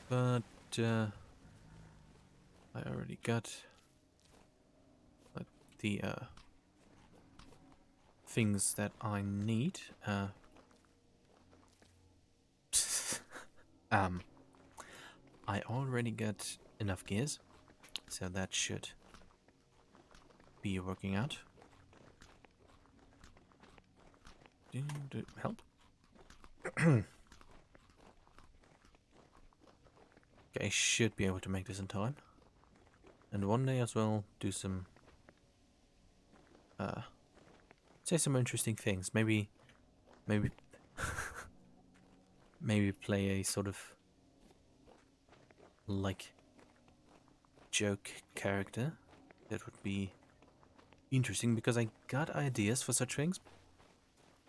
A: But I already got the things that I need. I already got enough gears. So that should be working out. Help. Okay, I should be able to make this in time. And one day as well do some say some interesting things. Maybe maybe play a sort of like joke character. That would be interesting because I got ideas for such things.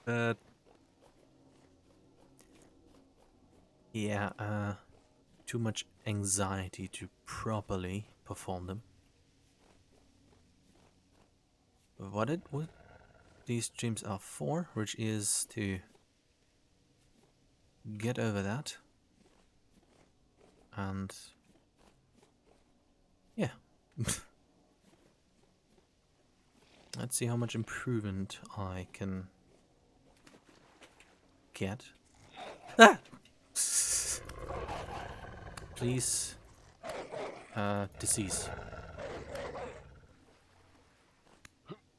A: But yeah, too much anxiety to properly perform them. What these streams are for, which is to get over that, and yeah, let's see how much improvement I can get. Ah! Please, decease.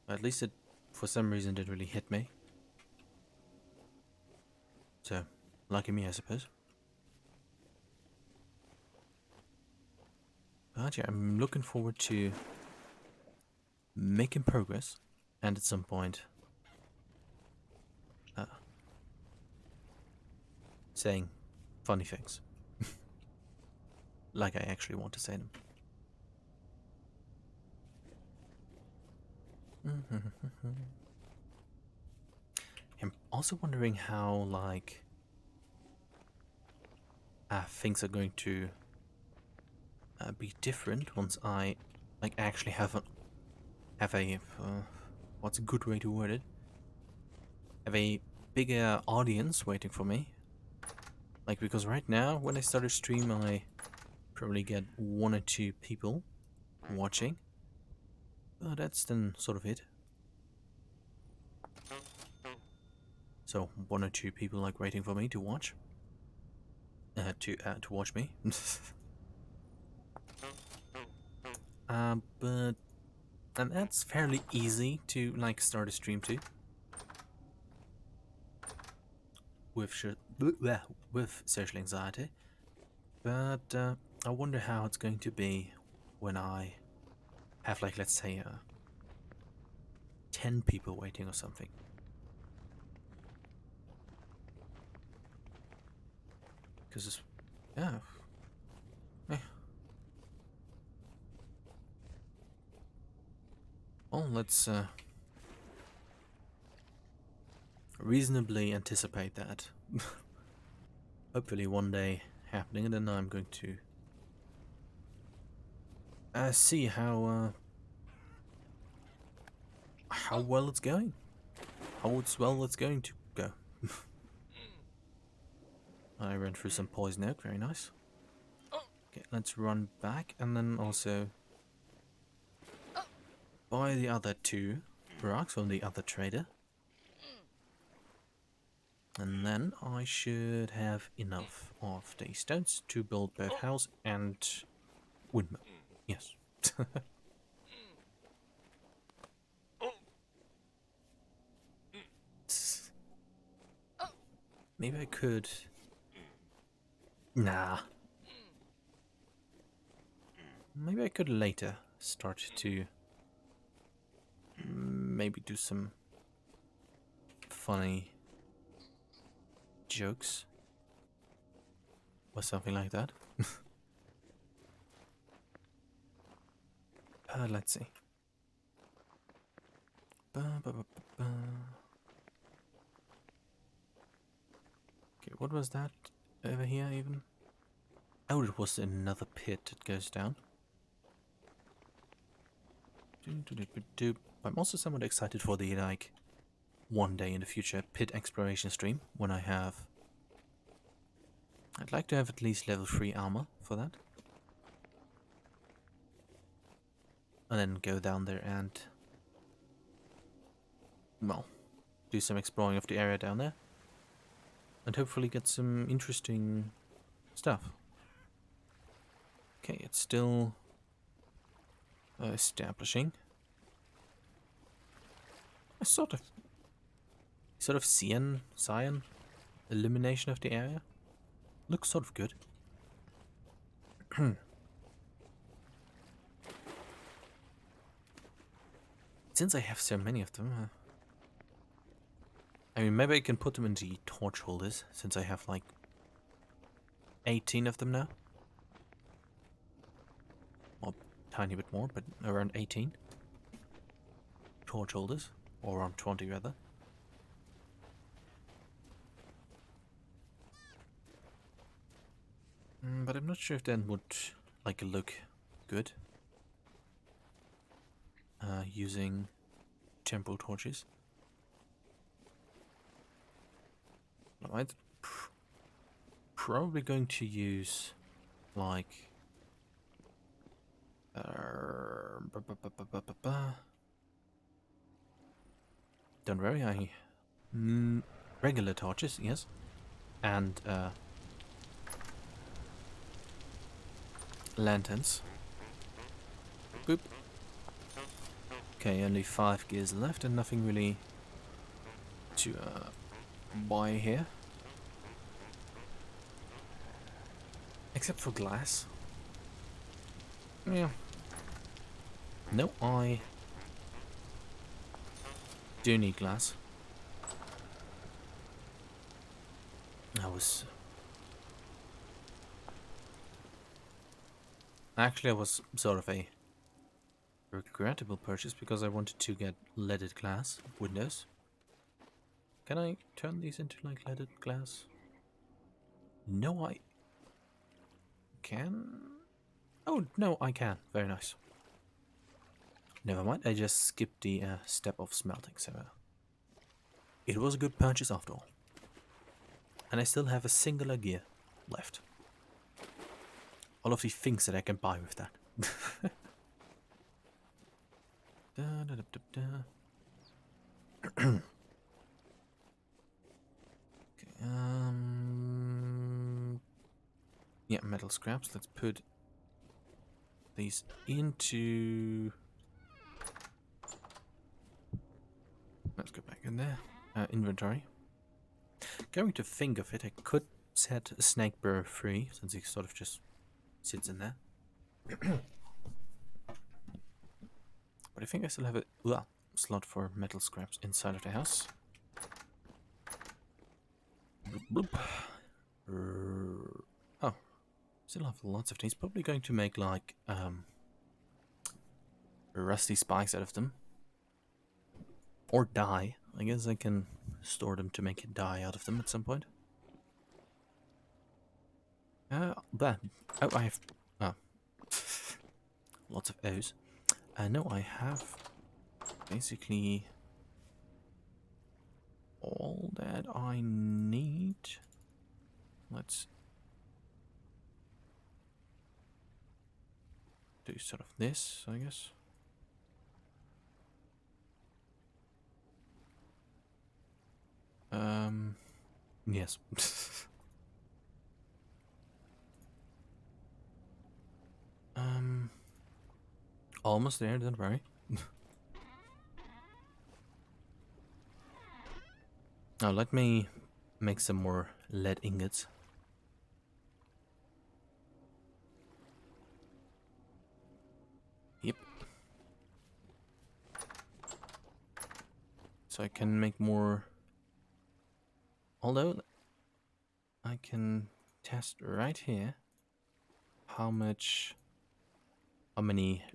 A: At least it, for some reason, didn't really hit me. So, lucky me, I suppose. But yeah, I'm looking forward to making progress, and at some point, saying funny things. Like I actually want to say them. I'm also wondering how, like, things are going to be different once I, like, actually have a what's a good way to word it? Have a bigger audience waiting for me. Like, because right now, when I start a stream, I probably get 1 or 2 people watching. But that's then sort of it. So 1 or 2 people like waiting for me to watch. To watch me. But and that's fairly easy to like start a stream to. With social anxiety. But I wonder how it's going to be when I have, like, let's say 10 people waiting or something. Because it's, yeah. Well, let's reasonably anticipate that. Hopefully one day happening, and then I'm going to see how well it's going. How well it's going to go. I ran through some poison oak, very nice. Okay, let's run back and then also buy the other 2 rocks from the other trader. And then I should have enough of the stones to build both house and windmill. Yes. Maybe I could... Nah. Maybe I could later start to maybe do some funny jokes or something like that. Let's see. Okay, what was that over here even? Oh, it was another pit that goes down. I'm also somewhat excited for the, like, one day in the future pit exploration stream when I have... I'd like to have at least level 3 armor for that. And then go down there and... well, do some exploring of the area down there. And hopefully get some interesting stuff. Okay, it's still establishing. A sort of cyan illumination of the area. Looks sort of good. Since I have so many of them, I mean, maybe I can put them in the torch holders, since I have like 18 of them now. Or tiny bit more, but around 18 torch holders, or around 20 rather. But I'm not sure if that would like look good using temple torches. I'm probably going to use like don't worry, regular torches, yes, and lanterns. Boop. Okay, only 5 gears left and nothing really to buy here. Except for glass. Yeah. No, I do need glass. Actually, I was sort of a regrettable purchase because I wanted to get leaded glass windows. Can I turn these into like leaded glass? No, I can. Oh, no, I can. Very nice. Never mind, I just skipped the step of smelting, so it was a good purchase after all. And I still have a singular gear left. All of the things that I can buy with that. Da, da, da, da, da. Okay, yeah, metal scraps. Let's put these into. Let's go back in there. Inventory. Going to think of it, I could set a snake burrow free, since he sort of just sits in there. But I think I still have a slot for metal scraps inside of the house. Bloop, bloop. Oh, still have lots of things. Probably going to make like rusty spikes out of them. Or dye. I guess I can store them to make a dye out of them at some point. But I have lots of O's. No, I have basically all that I need. Let's do sort of this, I guess. Yes. Almost there, don't worry. Now let me make some more lead ingots. Yep. So I can make more. Although I can test right here how many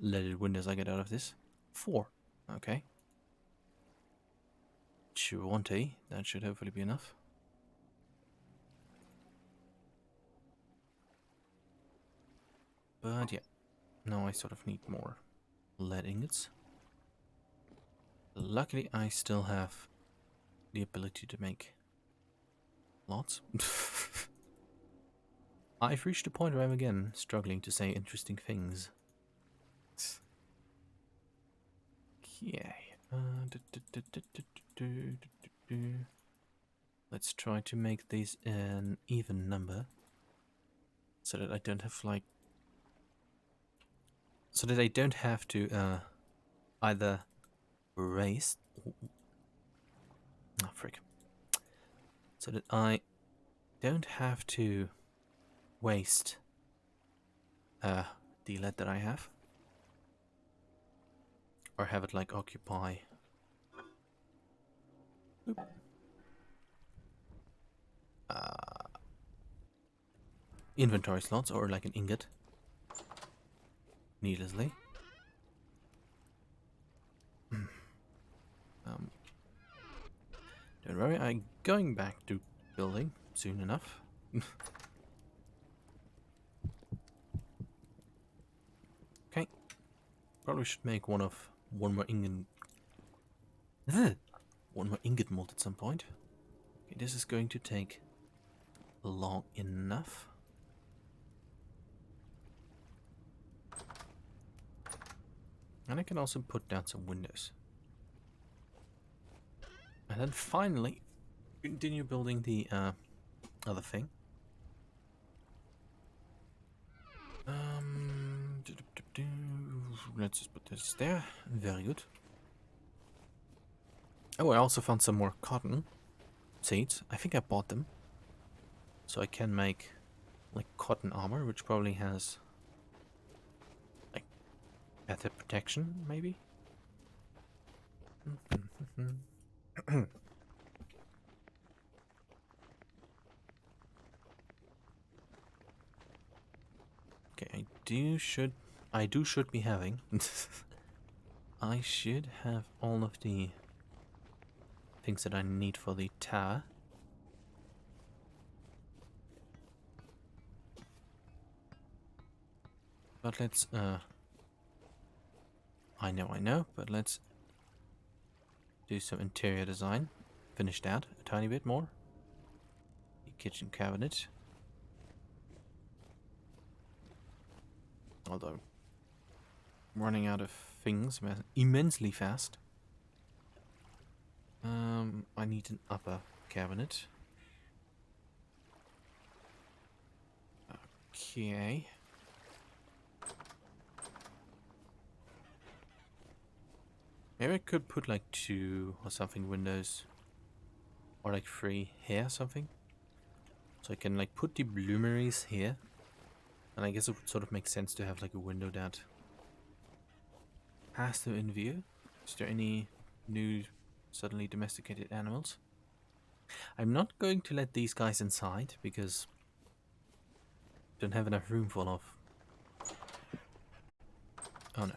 A: leaded windows I get out of this. 4. Okay. 20. That should hopefully be enough. But yeah, now I sort of need more lead ingots. Luckily, I still have the ability to make lots. I've reached a point where I'm again struggling to say interesting things. Okay. Let's try to make these an even number so that I don't have like so that I don't have to either raise... Oh, frick. So that I don't have to waste the lead that I have. Or have it like occupy... inventory slots, or like an ingot. Needlessly. Don't worry, I'm going back to building soon enough. Okay. Probably should make one more ingot. One more ingot mold at some point. Okay, this is going to take long enough. And I can also put down some windows. And then finally, continue building the other thing. Let's just put this there. Very good. Oh, I also found some more cotton seeds. I think I bought them. So I can make like cotton armor, which probably has like better protection, maybe? Okay, I should be having I should have all of the things that I need for the tower. But let's I know, but let's do some interior design. Finish that a tiny bit more. The kitchen cabinet. Although I'm running out of things immensely fast. I need an upper cabinet. Okay. Maybe I could put like 2 or something windows. Or like 3 here, something. So I can like put the bloomeries here. And I guess it would sort of make sense to have like a window that has them in view. Is there any new suddenly domesticated animals? I'm not going to let these guys inside because I don't have enough room full of. Oh no.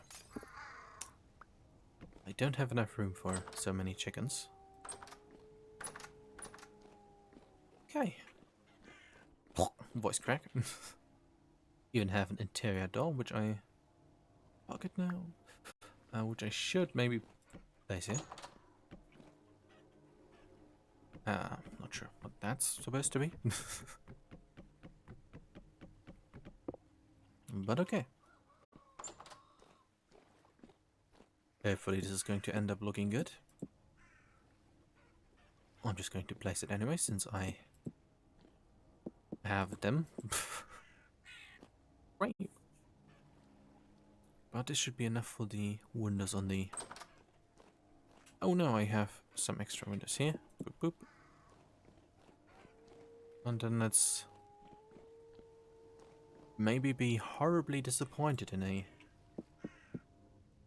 A: I don't have enough room for so many chickens. Okay. Voice crack. Even have an interior door, which I pocket now. Which I should maybe place here. Not sure what that's supposed to be. But okay. Hopefully this is going to end up looking good. I'm just going to place it anyway, since I have them. Right. But this should be enough for the windows on the... Oh no, I have some extra windows here. Boop boop. And then let's maybe be horribly disappointed in a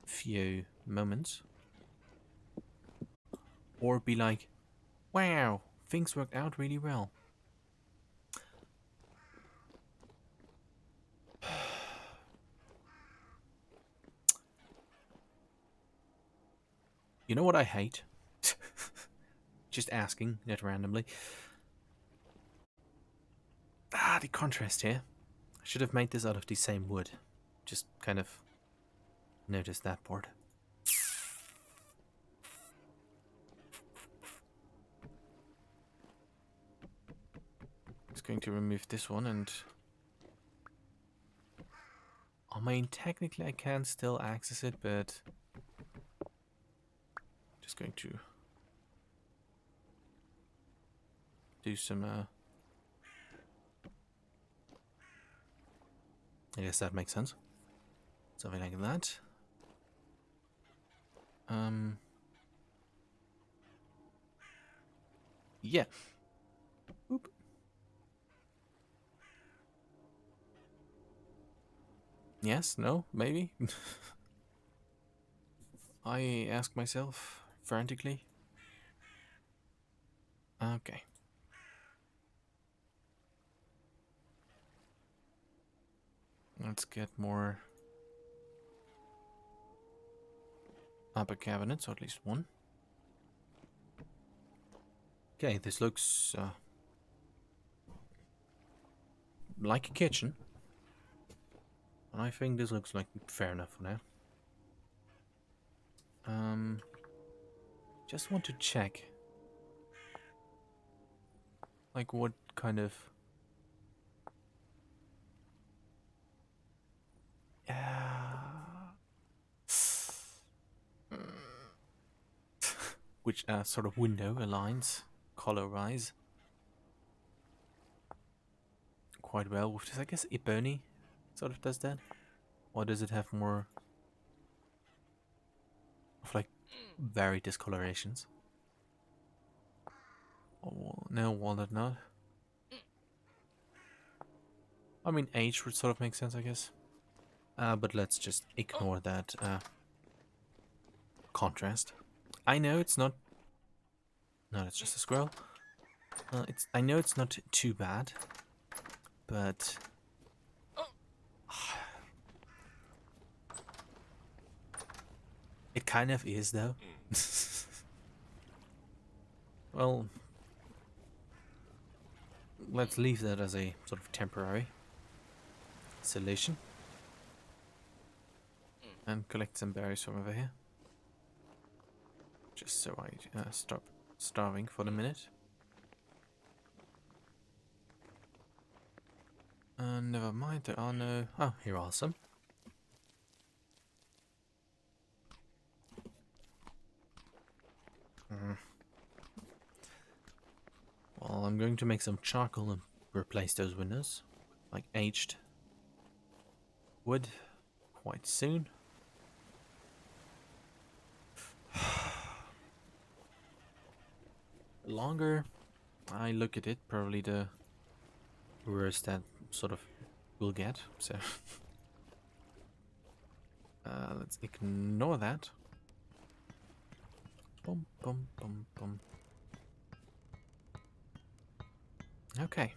A: few moments. Or be like, wow, things worked out really well. You know what I hate? Just asking, that randomly. The contrast here. I should have made this out of the same wood. Just kind of noticed that part. Just going to remove this one and... I mean, technically I can still access it, but... Just going to... do some, I guess that makes sense. Something like that. Yeah. Oop. Yes, no, maybe. I ask myself frantically. Okay. Let's get more upper cabinets, or at least one. Okay, this looks like a kitchen. I think this looks like fair enough for now. Just want to check, like, what kind of which sort of window aligns color-wise quite well with this. I guess Ebony sort of does that, or does it have more of like varied discolorations? Oh, no, walnut not. I mean, age would sort of make sense, I guess. But let's just ignore that contrast. I know it's not. No, it's just a squirrel. I know it's not too bad, but it kind of is, though. Well, let's leave that as a sort of temporary solution. And collect some berries from over here. Just so I stop starving for the minute. Never mind, there are no... Oh, here are some. Well, I'm going to make some charcoal and replace those windows. Like aged wood quite soon. The longer I look at it, probably the worse that sort of will get. So let's ignore that. Boom, boom, boom, boom. Okay.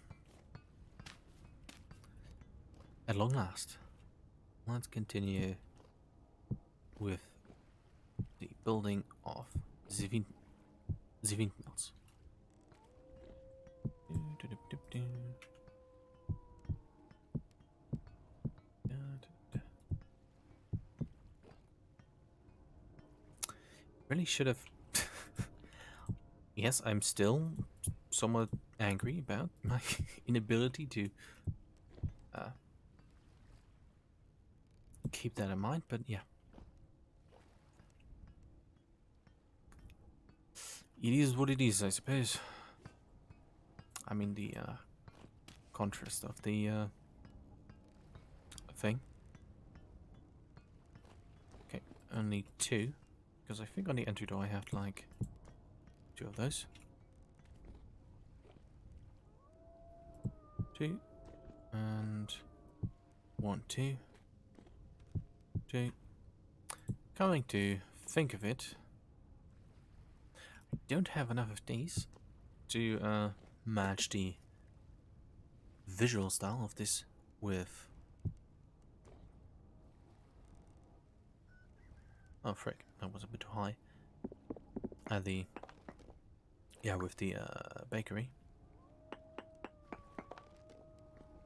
A: At long last, let's continue with the building of the windmills. Really should have. Yes, I'm still somewhat angry about my inability to keep that in mind, but yeah. It is what it is, I suppose. I mean, the contrast of the thing. Okay, only two, because I think on the entry door I have like two of those. Two, and one, two. Coming to think of it, I don't have enough of these to match the visual style of this with... Oh frick, that was a bit too high. With the bakery.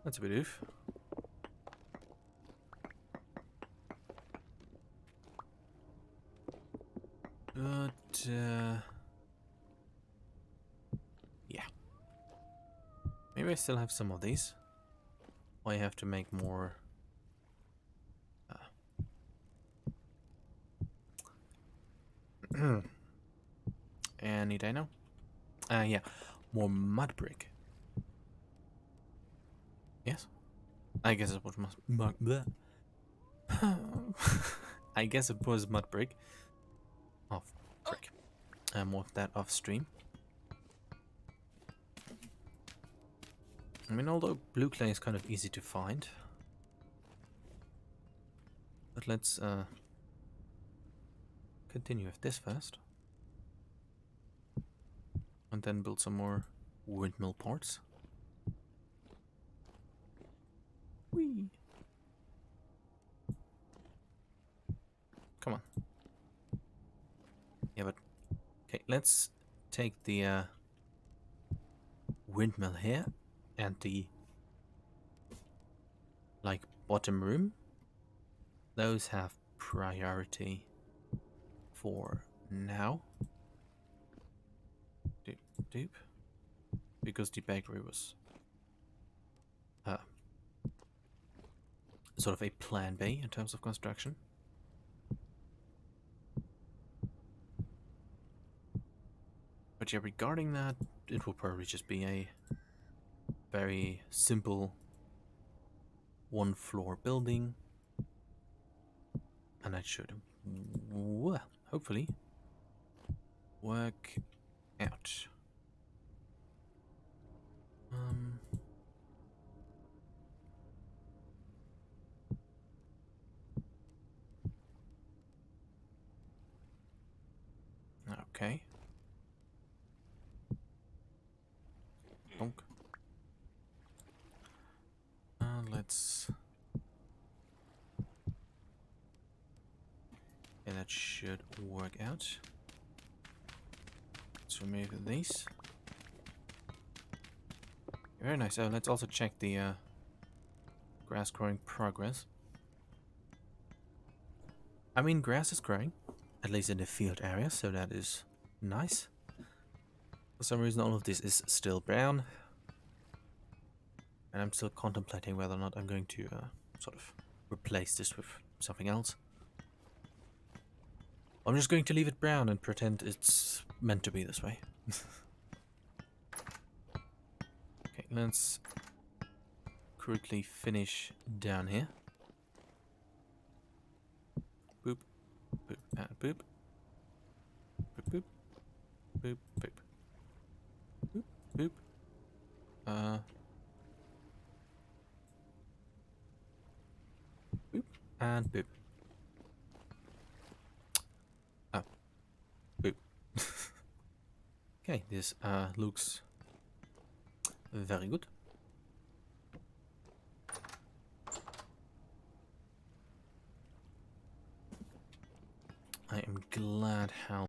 A: That's a bit oof. But yeah, maybe I still have some of these. I have to make more. Any day now? Yeah, more mud brick. Yes, I guess it's what must. I guess it was mud brick. Oh, frick. More of that off stream. I mean, although blue clay is kind of easy to find. But let's continue with this first. And then build some more windmill parts. Whee! Come on. Yeah, but... Okay, let's take the windmill here and the like bottom room. Those have priority for now. Doop, doop. Because the bakery was sort of a plan B in terms of construction. But yeah, regarding that, it will probably just be a very simple one-floor building. And that should, well, hopefully, work out. Okay. Bonk. Let's... Yeah, that should work out. Let's remove these. Very nice. So let's also check the grass growing progress. I mean, grass is growing, at least in the field area, so that is nice. For some reason, all of this is still brown. And I'm still contemplating whether or not I'm going to sort of replace this with something else. I'm just going to leave it brown and pretend it's meant to be this way. Okay, let's quickly finish down here. Boop, boop, and boop. Boop, boop, boop, boop. Boop, boop. Boop, and boop. Oh, boop. Okay, this looks very good. I am glad how